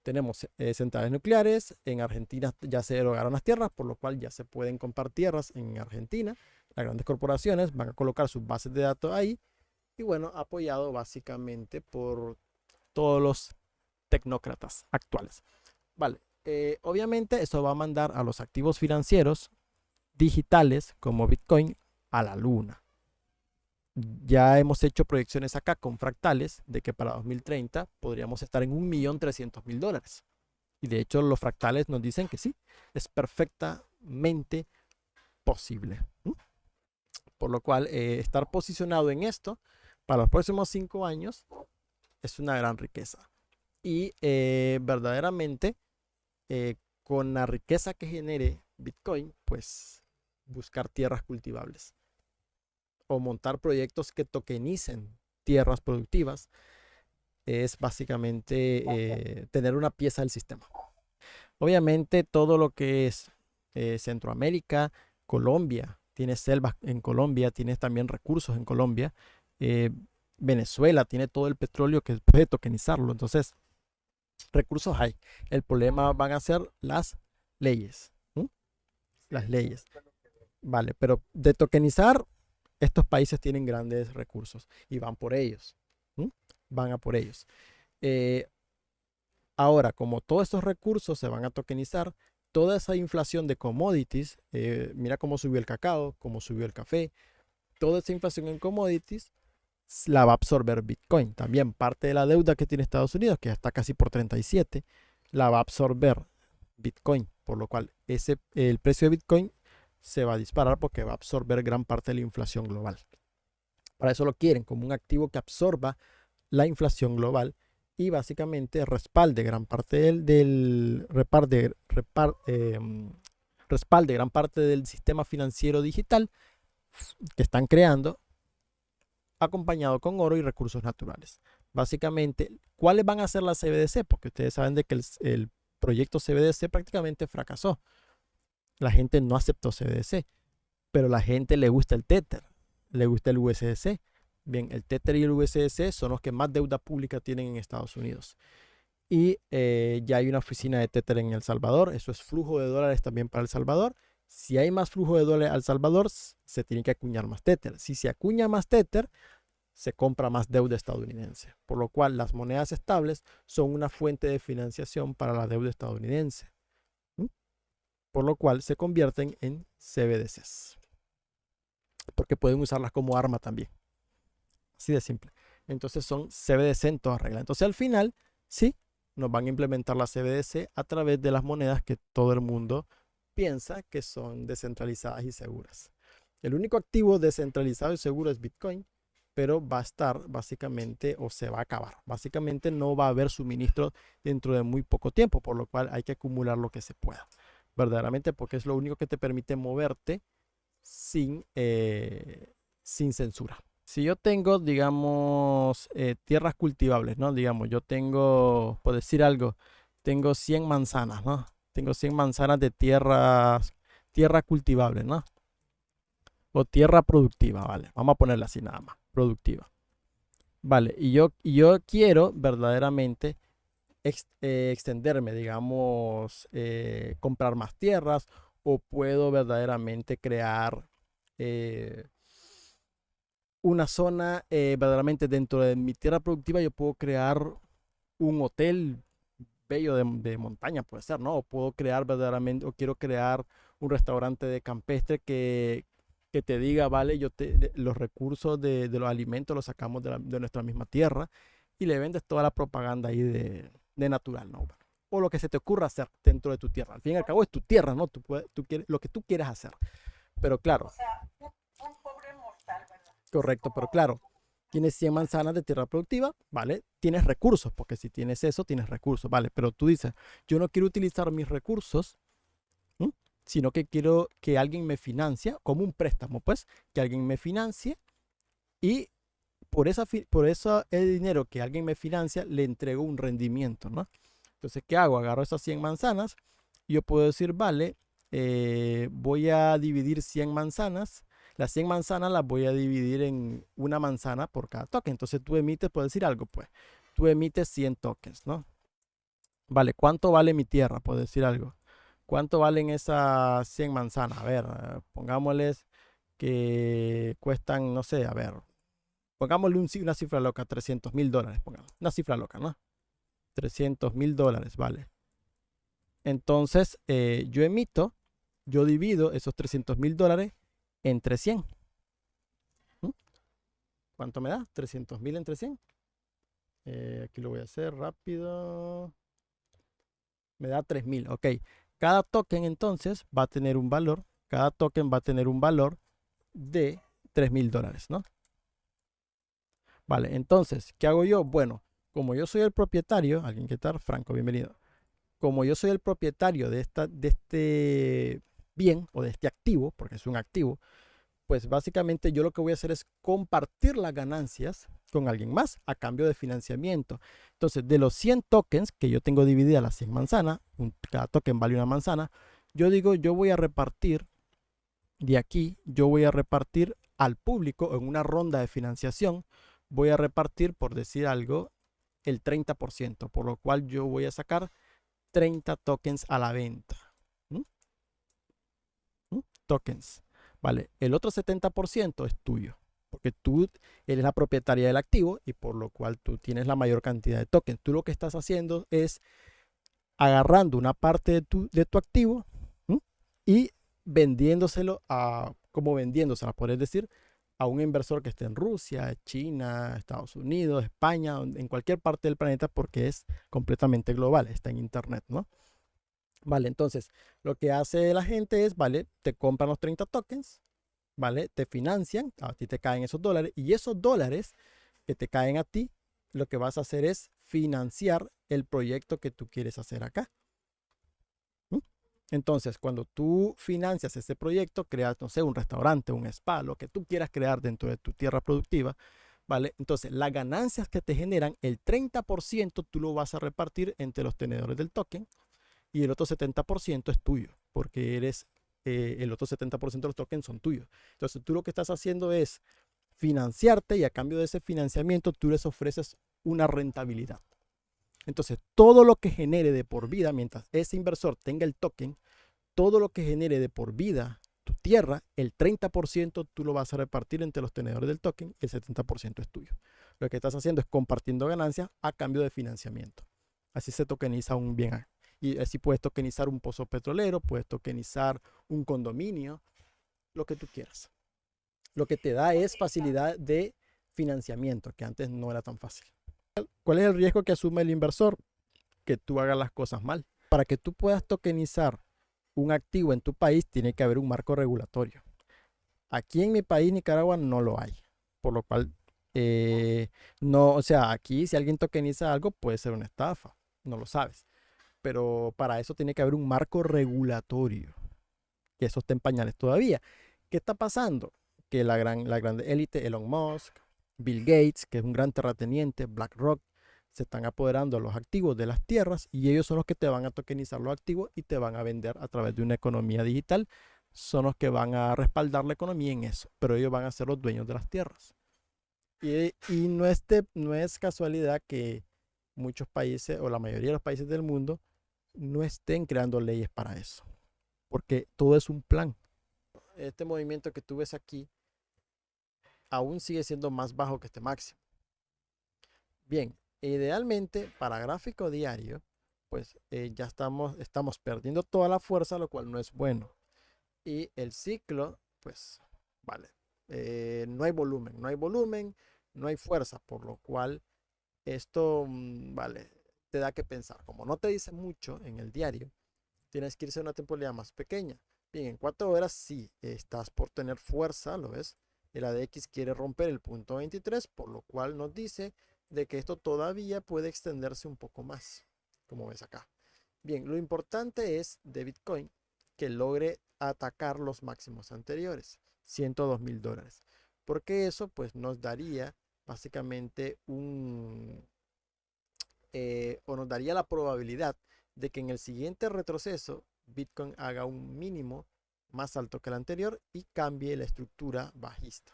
Tenemos centrales nucleares, en Argentina ya se derogaron las tierras, por lo cual ya se pueden comprar tierras en Argentina. Las grandes corporaciones van a colocar sus bases de datos ahí y bueno, apoyado básicamente por todos los tecnócratas actuales. Vale, obviamente eso va a mandar a los activos financieros digitales como Bitcoin a la luna. Ya hemos hecho proyecciones acá con fractales de que para 2030 podríamos estar en $1.300.000. Y de hecho los fractales nos dicen que sí, es perfectamente posible. Por lo cual estar posicionado en esto para los próximos 5 años es una gran riqueza. Y verdaderamente con la riqueza que genere Bitcoin, pues buscar tierras cultivables o montar proyectos que tokenicen tierras productivas es básicamente tener una pieza del sistema. Obviamente todo lo que es Centroamérica, Colombia, tienes selvas en Colombia, tienes también recursos en Colombia, Venezuela tiene todo el petróleo que puede tokenizarlo, entonces recursos hay. El problema van a ser las leyes, ¿sí? Las leyes. Vale, pero de tokenizar, estos países tienen grandes recursos y van por ellos, ¿sí? Van a por ellos. Ahora, como todos estos recursos se van a tokenizar, toda esa inflación de commodities, mira cómo subió el cacao, cómo subió el café, toda esa inflación en commodities la va a absorber Bitcoin. También parte de la deuda que tiene Estados Unidos, que ya está casi por 37, la va a absorber Bitcoin, por lo cual el precio de Bitcoin se va a disparar porque va a absorber gran parte de la inflación global. Para eso lo quieren como un activo que absorba la inflación global y básicamente respalde gran parte respalde gran parte del sistema financiero digital que están creando, acompañado con oro y recursos naturales. Básicamente, ¿cuáles van a ser las CBDC? Porque ustedes saben de que el proyecto CBDC prácticamente fracasó. La gente no aceptó CBDC, pero la gente le gusta el Tether, le gusta el USDC. Bien, el Tether y el USDC son los que más deuda pública tienen en Estados Unidos. Y ya hay una oficina de Tether en El Salvador. Eso es flujo de dólares también para El Salvador. Si hay más flujo de dólares al Salvador, se tiene que acuñar más Tether. Si se acuña más Tether, se compra más deuda estadounidense. Por lo cual las monedas estables son una fuente de financiación para la deuda estadounidense. Por lo cual se convierten en CBDCs. Porque pueden usarlas como arma también. Así de simple. Entonces son CBDC en toda regla. Entonces al final, sí, nos van a implementar la CBDC a través de las monedas que todo el mundo piensa que son descentralizadas y seguras. El único activo descentralizado y seguro es Bitcoin, pero va a estar básicamente, o se va a acabar. Básicamente no va a haber suministro dentro de muy poco tiempo, por lo cual hay que acumular lo que se pueda. Verdaderamente porque es lo único que te permite moverte sin censura. Si yo tengo, digamos, tierras cultivables, ¿no? Digamos, yo tengo, por decir algo, tengo 100 manzanas, ¿no? Tengo 100 manzanas de tierra cultivable, ¿no? O tierra productiva, ¿vale? Vamos a ponerla así nada más, productiva. Vale, y yo quiero verdaderamente extenderme, digamos, comprar más tierras o puedo verdaderamente crear una zona verdaderamente dentro de mi tierra productiva. Yo puedo crear un hotel bello de montaña, puede ser, ¿no? O puedo crear verdaderamente, o quiero crear un restaurante de campestre que te diga, vale, los recursos de los alimentos los sacamos de nuestra misma tierra y le vendes toda la propaganda ahí de natural, ¿no? O lo que se te ocurra hacer dentro de tu tierra. Al fin y al cabo es tu tierra, ¿no? Tú quieres, lo que tú quieras hacer. Pero claro. O sea, un pobre mortal, ¿verdad? Correcto, pero claro, tienes 100 manzanas de tierra productiva, ¿vale? Tienes recursos, porque si tienes eso, tienes recursos, ¿vale? Pero tú dices, yo no quiero utilizar mis recursos, sino que quiero que alguien me financie, como un préstamo, pues, que alguien me financie y por eso el dinero que alguien me financia, le entrego un rendimiento, ¿no? Entonces, ¿qué hago? Agarro esas 100 manzanas y yo puedo decir, vale, voy a dividir 100 manzanas. Las 100 manzanas las voy a dividir en una manzana por cada token. Entonces tú emites, puedo decir algo, pues. Tú emites 100 tokens, ¿no? Vale, ¿cuánto vale mi tierra? Puedo decir algo. ¿Cuánto valen esas 100 manzanas? A ver, pongámosles que cuestan, no sé, a ver, pongámosle una cifra loca, $300.000, pongamos. Una cifra loca, ¿no? $300.000, vale. Entonces, yo divido esos $300.000 entre 100. ¿Mm? ¿Cuánto me da? 300.000 entre 100. Aquí lo voy a hacer rápido. Me da 3.000, ok. Cada token entonces va a tener un valor. Cada token va a tener un valor de $3.000, ¿no? Vale, entonces, ¿qué hago yo? Bueno, como yo soy el propietario, alguien que tal, Franco, bienvenido. Como yo soy el propietario de este bien o de este activo, porque es un activo, pues básicamente yo lo que voy a hacer es compartir las ganancias con alguien más a cambio de financiamiento. Entonces, de los 100 tokens que yo tengo divididas las 100 manzanas, cada token vale una manzana, yo digo, yo voy a repartir de aquí, yo voy a repartir al público en una ronda de financiación, voy a repartir, por decir algo, el 30%, por lo cual yo voy a sacar 30 tokens a la venta. ¿Mm? ¿Mm? Tokens. Vale, el otro 70% es tuyo, porque tú eres la propietaria del activo y por lo cual tú tienes la mayor cantidad de tokens. Tú lo que estás haciendo es agarrando una parte de tu activo, ¿m? Y vendiéndoselo como vendiéndosela, podés decir, a un inversor que esté en Rusia, China, Estados Unidos, España, en cualquier parte del planeta, porque es completamente global, está en internet, ¿no? Vale, entonces lo que hace la gente es, vale, te compran los 30 tokens, ¿vale? Te financian, a ti te caen esos dólares y esos dólares que te caen a ti, lo que vas a hacer es financiar el proyecto que tú quieres hacer acá. ¿Mm? Entonces, cuando tú financias ese proyecto, creas, no sé, un restaurante, un spa, lo que tú quieras crear dentro de tu tierra productiva, ¿vale? Entonces, las ganancias que te generan, el 30% tú lo vas a repartir entre los tenedores del token y el otro 70% es tuyo, porque el otro 70% de los tokens son tuyos. Entonces, tú lo que estás haciendo es financiarte y a cambio de ese financiamiento tú les ofreces una rentabilidad. Entonces, todo lo que genere de por vida, mientras ese inversor tenga el token, todo lo que genere de por vida tu tierra, el 30% tú lo vas a repartir entre los tenedores del token, el 70% es tuyo. Lo que estás haciendo es compartiendo ganancias a cambio de financiamiento. Así se tokeniza un bien. Y así puedes tokenizar un pozo petrolero, puedes tokenizar un condominio, lo que tú quieras. Lo que te da es facilidad de financiamiento, que antes no era tan fácil. ¿Cuál es el riesgo que asume el inversor? Que tú hagas las cosas mal. Para que tú puedas tokenizar un activo en tu país, tiene que haber un marco regulatorio. Aquí en mi país, Nicaragua, no lo hay. Por lo cual, no, o sea, aquí si alguien tokeniza algo, puede ser una estafa. No lo sabes. Pero para eso tiene que haber un marco regulatorio. Que eso está en pañales todavía. ¿Qué está pasando? Que la gran élite, Elon Musk, Bill Gates, que es un gran terrateniente, BlackRock, se están apoderando de los activos de las tierras y ellos son los que te van a tokenizar los activos y te van a vender a través de una economía digital. Son los que van a respaldar la economía en eso, pero ellos van a ser los dueños de las tierras. Y no es casualidad que muchos países o la mayoría de los países del mundo no estén creando leyes para eso, porque todo es un plan. Este movimiento que tú ves aquí aún sigue siendo más bajo que este máximo. Bien, idealmente para gráfico diario, pues ya estamos perdiendo toda la fuerza, lo cual no es bueno. Y el ciclo, pues, vale, no hay volumen, no hay fuerza, por lo cual esto, vale, te da que pensar. Como no te dice mucho en el diario, tienes que irse a una temporalidad más pequeña. Bien, en 4 horas sí, estás por tener fuerza, ¿lo ves? El ADX quiere romper el punto 23, por lo cual nos dice de que esto todavía puede extenderse un poco más, como ves acá. Bien, lo importante es de Bitcoin que logre atacar los máximos anteriores, $102.000, porque eso pues nos daría básicamente o nos daría la probabilidad de que en el siguiente retroceso Bitcoin haga un mínimo más alto que el anterior y cambie la estructura bajista.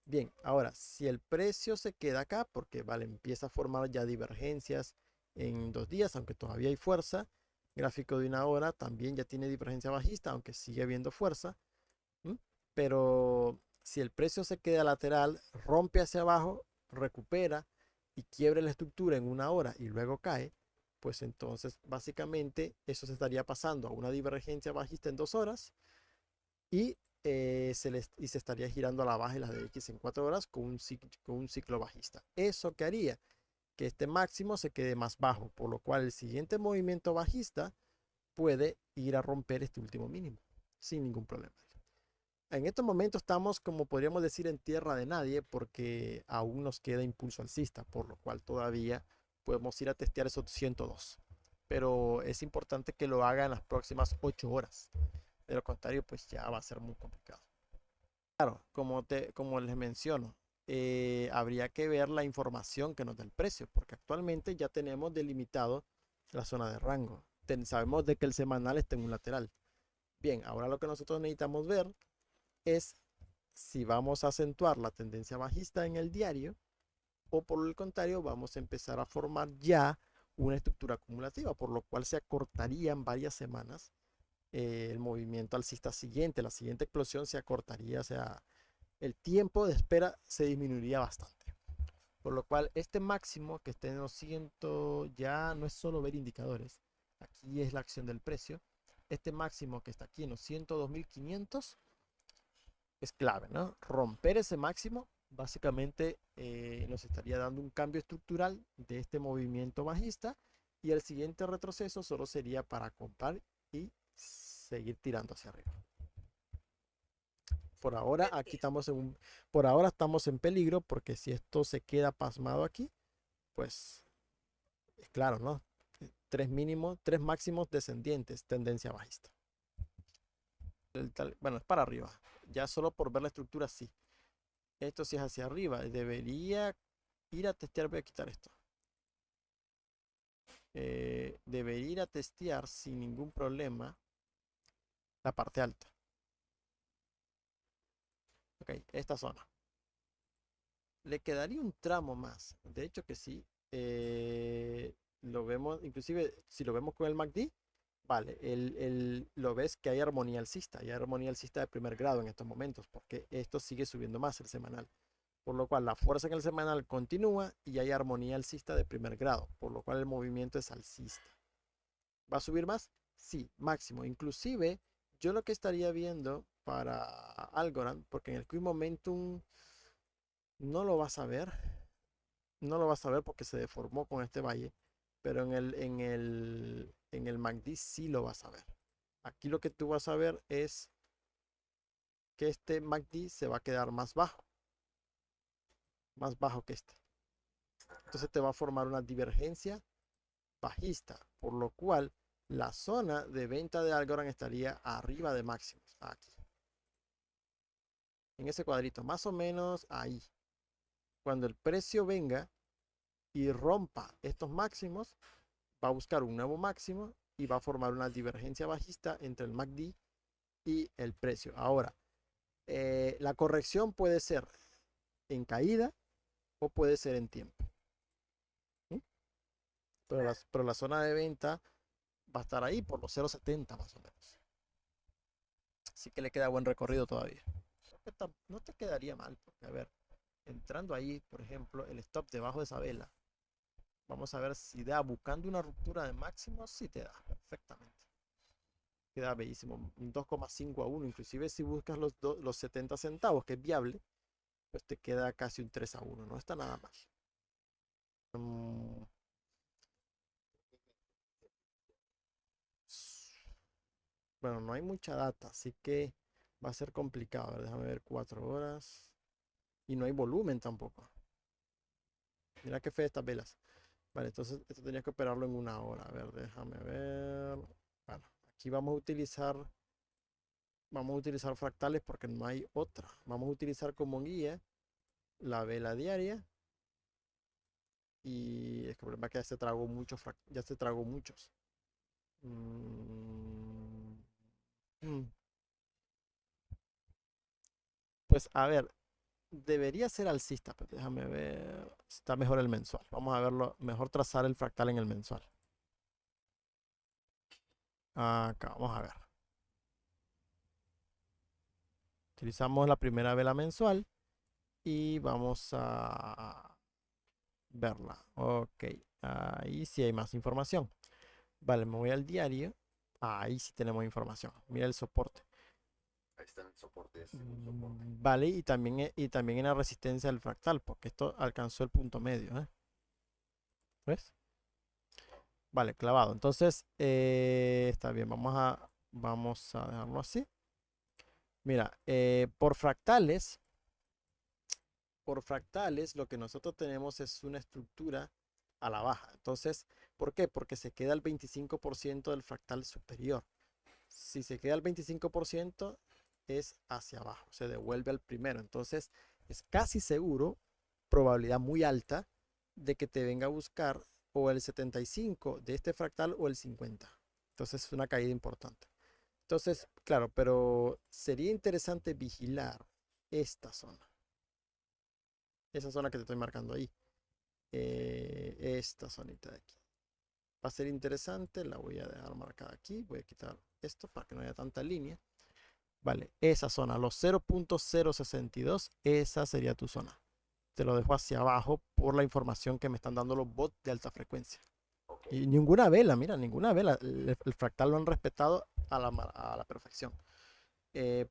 Bien, ahora, si el precio se queda acá, porque vale, empieza a formar ya divergencias en 2 días, aunque todavía hay fuerza, gráfico de 1 hora también ya tiene divergencia bajista, aunque sigue habiendo fuerza, pero si el precio se queda lateral, rompe hacia abajo, recupera y quiebre la estructura en 1 hora y luego cae, pues entonces básicamente eso se estaría pasando a una divergencia bajista en 2 horas y, se estaría girando a la baja y las de X en 4 horas con un ciclo bajista. ¿Eso qué haría? Que este máximo se quede más bajo, por lo cual el siguiente movimiento bajista puede ir a romper este último mínimo sin ningún problema. En estos momentos estamos, como podríamos decir, en tierra de nadie porque aún nos queda impulso alcista, por lo cual todavía podemos ir a testear esos 102. Pero es importante que lo haga en las próximas 8 horas. De lo contrario, pues ya va a ser muy complicado. Claro, como les menciono, habría que ver la información que nos da el precio, porque actualmente ya tenemos delimitado la zona de rango. Sabemos de que el semanal está en un lateral. Bien, ahora lo que nosotros necesitamos ver es si vamos a acentuar la tendencia bajista en el diario o por el contrario vamos a empezar a formar ya una estructura acumulativa, por lo cual se acortarían varias semanas el movimiento alcista siguiente, la siguiente explosión se acortaría, o sea, el tiempo de espera se disminuiría bastante. Por lo cual este máximo que está en los 100, ya no es solo ver indicadores, aquí es la acción del precio. Este máximo que está aquí en los 102.500 es clave, ¿no? Romper ese máximo básicamente nos estaría dando un cambio estructural de este movimiento bajista y el siguiente retroceso solo sería para comprar y seguir tirando hacia arriba. Por ahora aquí estamos por ahora estamos en peligro porque si esto se queda pasmado aquí, pues es claro, ¿no? Tres máximos descendientes, tendencia bajista. Bueno, es para arriba. Ya solo por ver la estructura sí. Esto sí es hacia arriba. Debería ir a testear. Voy a quitar esto. Debería ir a testear sin ningún problema la parte alta. Ok, esta zona. Le quedaría un tramo más. De hecho que sí. Lo vemos, inclusive si lo vemos con el MACD, vale, lo ves que hay armonía alcista. Hay armonía alcista de primer grado en estos momentos, porque esto sigue subiendo más el semanal. Por lo cual la fuerza en el semanal continúa y hay armonía alcista de primer grado, por lo cual el movimiento es alcista. ¿Va a subir más? Sí, máximo. Inclusive yo lo que estaría viendo para Algorand, porque en el Quick Momentum no lo vas a ver, no lo vas a ver porque se deformó con este valle, pero en el MACD sí lo vas a ver. Aquí lo que tú vas a ver es que este MACD se va a quedar más bajo que este. Entonces te va a formar una divergencia bajista, por lo cual la zona de venta de Algorand estaría arriba de máximos, aquí. En ese cuadrito, más o menos ahí. Cuando el precio venga y rompa estos máximos, va a buscar un nuevo máximo y va a formar una divergencia bajista entre el MACD y el precio. Ahora, la corrección puede ser en caída o puede ser en tiempo. ¿Sí? Pero la zona de venta va a estar ahí por los 0.70 más o menos. Así que le queda buen recorrido todavía. No te quedaría mal, porque a ver, entrando ahí, por ejemplo, el stop debajo de esa vela, vamos a ver si da, buscando una ruptura de máximo, sí te da perfectamente. Queda bellísimo, un 2,5 a 1, inclusive si buscas los 70 centavos, que es viable, pues te queda casi un 3 a 1, no está nada mal. Mm, bueno, no hay mucha data, así que va a ser complicado. A ver, déjame ver 4 horas. Y no hay volumen tampoco. Mira qué fe estas velas. Vale, entonces esto tenías que operarlo en 1 hora. A ver, déjame ver. Bueno, aquí vamos a utilizar fractales porque no hay otra. Vamos a utilizar como guía la vela diaria. Y el problema es que ya se tragó muchos, ya se tragó muchos. Mm, mm. Pues a ver, debería ser alcista, pero déjame ver. Está mejor el mensual. Vamos a verlo. Mejor trazar el fractal en el mensual. Acá, vamos a ver. Utilizamos la primera vela mensual y vamos a verla. Ok, ahí sí hay más información. Vale, me voy al diario. Ahí sí tenemos información. Mira el soporte. Ahí está el soporte, es un soporte. Vale, y también en la resistencia del fractal, porque esto alcanzó el punto medio, ¿eh? ¿Ves? Vale, clavado. Entonces, está bien, vamos a dejarlo así. Mira, por fractales, lo que nosotros tenemos es una estructura a la baja. Entonces, ¿por qué? Porque se queda el 25% del fractal superior. Si se queda el 25% es hacia abajo, se devuelve al primero. Entonces, es casi seguro, probabilidad muy alta, de que te venga a buscar o el 75 de este fractal o el 50. Entonces, es una caída importante. Entonces, claro, pero sería interesante vigilar esta zona. Esa zona que te estoy marcando ahí. Esta zonita de aquí. Va a ser interesante, la voy a dejar marcada aquí. Voy a quitar esto para que no haya tanta línea. Vale, esa zona, los 0.062, esa sería tu zona. Te lo dejo hacia abajo por la información que me están dando los bots de alta frecuencia. Ok. Y ninguna vela, mira, ninguna vela. El fractal lo han respetado a la perfección.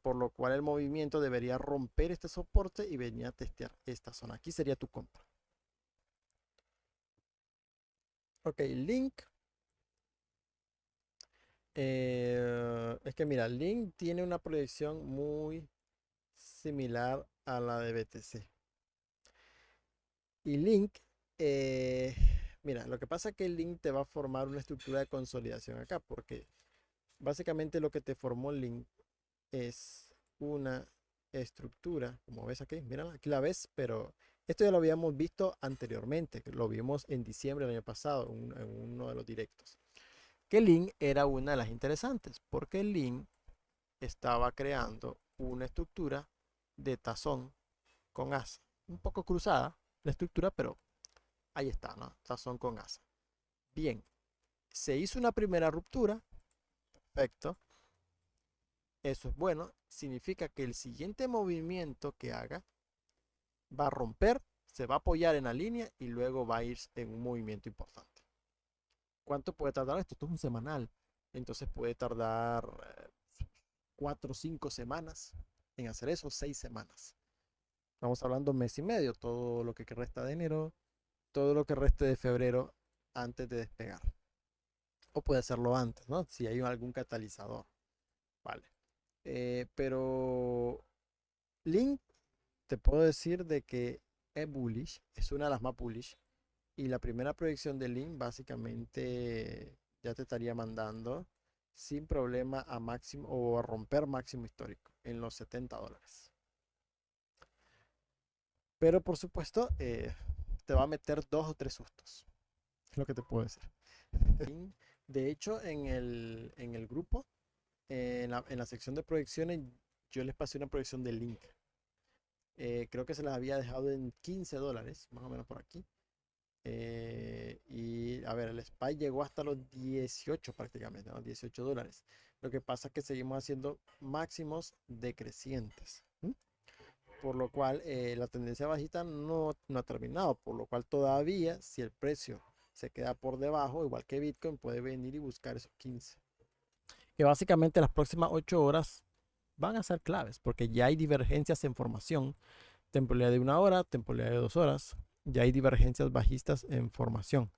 Por lo cual el movimiento debería romper este soporte y venir a testear esta zona. Aquí sería tu compra. Ok, Link. Es que mira, Link tiene una proyección muy similar a la de BTC. Y Link, eh, mira, lo que pasa es que el Link te va a formar una estructura de consolidación acá, porque básicamente lo que te formó Link es una estructura, como ves aquí, mira, aquí la ves, pero esto ya lo habíamos visto anteriormente, que lo vimos en diciembre del año pasado, en uno de los directos. Que Link era una de las interesantes, porque Link estaba creando una estructura de tazón con asa, un poco cruzada la estructura, pero ahí está, ¿no? Tazón con asa. Bien, se hizo una primera ruptura, perfecto, eso es bueno, significa que el siguiente movimiento que haga va a romper, se va a apoyar en la línea y luego va a ir en un movimiento importante. ¿Cuánto puede tardar esto? Esto es un semanal, entonces puede tardar 4 o 5 semanas en hacer eso, 6 semanas. Estamos hablando mes y medio, todo lo que resta de enero, todo lo que reste de febrero antes de despegar. O puede hacerlo antes, ¿no? Si hay algún catalizador. Vale. Pero Link, te puedo decir de que es bullish, es una de las más bullish. Y la primera proyección de Link básicamente ya te estaría mandando sin problema a máximo o a romper máximo histórico en los $70. Pero por supuesto, te va a meter 2 o 3 sustos. Es lo que te puedo decir. De hecho, en el grupo, en la sección de proyecciones, yo les pasé una proyección de Link. Creo que se las había dejado en $15, más o menos por aquí. Y a ver, el SPY llegó hasta los 18 prácticamente, ¿no? $18. Lo que pasa es que seguimos haciendo máximos decrecientes. Por lo cual la tendencia bajista no ha terminado. Por lo cual todavía, si el precio se queda por debajo, igual que Bitcoin, puede venir y buscar esos 15. Que básicamente las próximas 8 horas van a ser claves, porque ya hay divergencias en formación. Temporalidad de 1 hora, temporalidad de 2 horas. Ya hay divergencias bajistas en formación.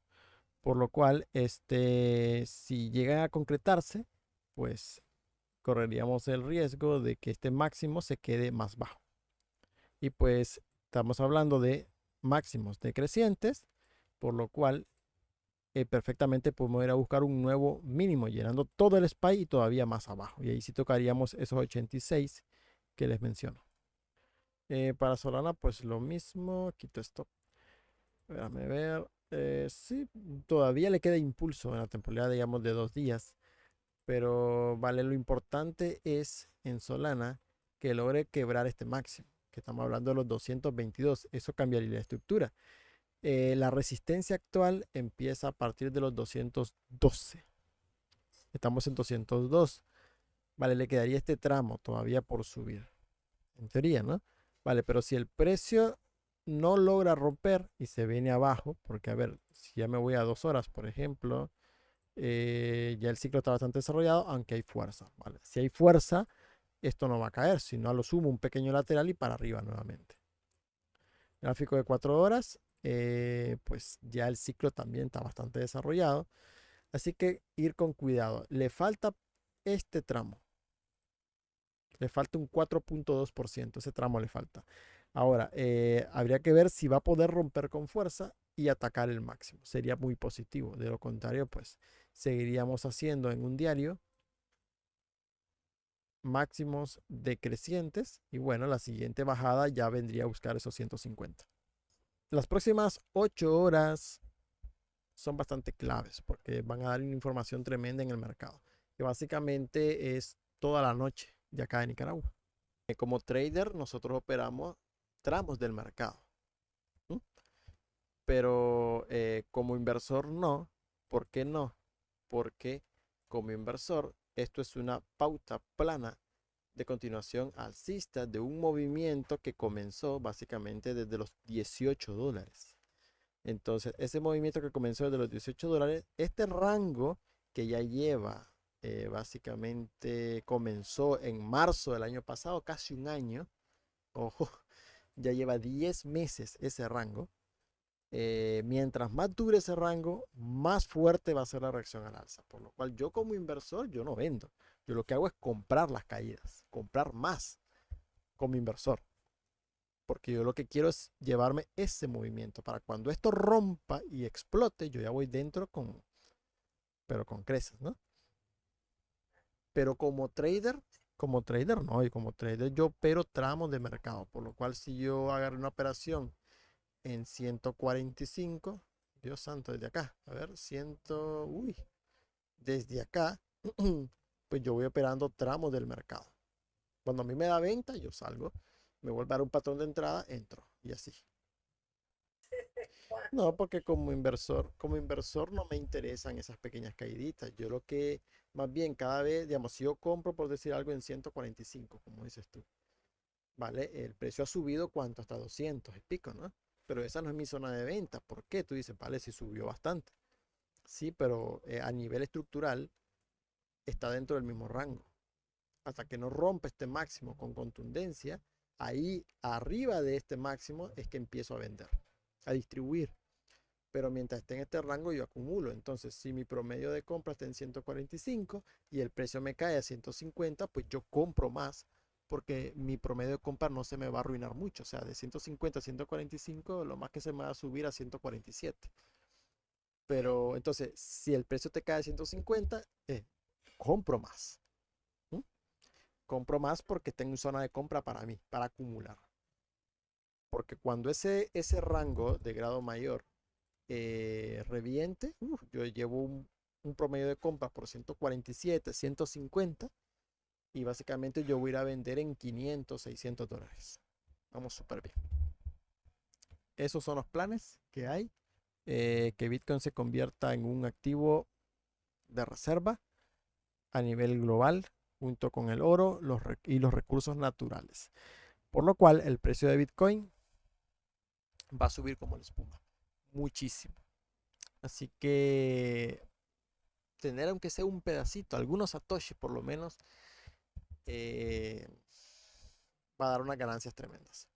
Por lo cual, si llegan a concretarse, pues correríamos el riesgo de que este máximo se quede más bajo. Y pues estamos hablando de máximos decrecientes, por lo cual perfectamente podemos ir a buscar un nuevo mínimo, llenando todo el SPY y todavía más abajo. Y ahí sí tocaríamos esos 86 que les menciono. Para Solana, pues lo mismo. Quito esto. Déjame ver. Sí, todavía le queda impulso en la temporada, digamos, de 2 días. Pero vale, lo importante es en Solana que logre quebrar este máximo, que estamos hablando de los 222. Eso cambiaría la estructura. La resistencia actual empieza a partir de los 212. Estamos en 202. Vale, le quedaría este tramo todavía por subir. En teoría, ¿no? Vale, pero si el precio no logra romper y se viene abajo, porque a ver, si ya me voy a 2 horas, por ejemplo, ya el ciclo está bastante desarrollado, aunque hay fuerza, ¿vale? Si hay fuerza, esto no va a caer, sino a lo sumo un pequeño lateral y para arriba nuevamente. Gráfico de 4 horas, pues ya el ciclo también está bastante desarrollado, así que ir con cuidado. Le falta este tramo, le falta un 4.2%, ese tramo le falta. Ahora, habría que ver si va a poder romper con fuerza y atacar el máximo. Sería muy positivo. De lo contrario, pues seguiríamos haciendo en un diario máximos decrecientes y bueno, la siguiente bajada ya vendría a buscar esos 150. Las próximas 8 horas son bastante claves porque van a dar una información tremenda en el mercado, que básicamente es toda la noche de acá de Nicaragua. Como trader, nosotros operamos tramos del mercado, ¿m? Pero como inversor no. ¿Por qué no? Porque como inversor, esto es una pauta plana de continuación alcista de un movimiento que comenzó básicamente desde los $18. Entonces, ese movimiento que comenzó desde los $18, este rango que ya lleva, básicamente comenzó en marzo del año pasado, casi un año, ojo, ya lleva 10 meses ese rango. Mientras más dure ese rango, más fuerte va a ser la reacción al alza. Por lo cual yo como inversor, yo no vendo. Yo lo que hago es comprar las caídas, comprar más como inversor. Porque yo lo que quiero es llevarme ese movimiento para cuando esto rompa y explote, yo ya voy dentro pero con creces, ¿no? Pero como trader no, y como trader yo opero tramos de mercado, por lo cual si yo agarro una operación en 145, Dios santo, desde acá, a ver, desde acá, pues yo voy operando tramos del mercado. Cuando a mí me da venta, yo salgo, me vuelvo a dar un patrón de entrada, entro y así. No, porque como inversor no me interesan esas pequeñas caíditas. Yo lo que, más bien, cada vez, digamos, si yo compro, por decir algo, en 145, como dices tú, ¿vale? El precio ha subido, ¿cuánto? Hasta 200 y pico, ¿no? Pero esa no es mi zona de venta. ¿Por qué? Tú dices, vale, sí subió bastante. Sí, pero a nivel estructural está dentro del mismo rango. Hasta que no rompa este máximo con contundencia, ahí arriba de este máximo es que empiezo a vender, a distribuir. Pero mientras esté en este rango yo acumulo. Entonces, si mi promedio de compra está en 145 y el precio me cae a 150, pues yo compro más porque mi promedio de compra no se me va a arruinar mucho. O sea, de 150 a 145, lo más que se me va a subir a 147. Pero entonces, si el precio te cae a 150, compro más. ¿Mm? Compro más porque tengo zona de compra para mí, para acumular. Porque cuando ese rango de grado mayor reviente, yo llevo un promedio de compra por 147, 150 y básicamente yo voy a ir a vender en 500, $600. Vamos súper bien. Esos son los planes que hay. Que Bitcoin se convierta en un activo de reserva a nivel global junto con el oro y los recursos naturales. Por lo cual el precio de Bitcoin va a subir como la espuma. Muchísimo. Así que tener aunque sea un pedacito, algunos satoshi por lo menos, va a dar unas ganancias tremendas.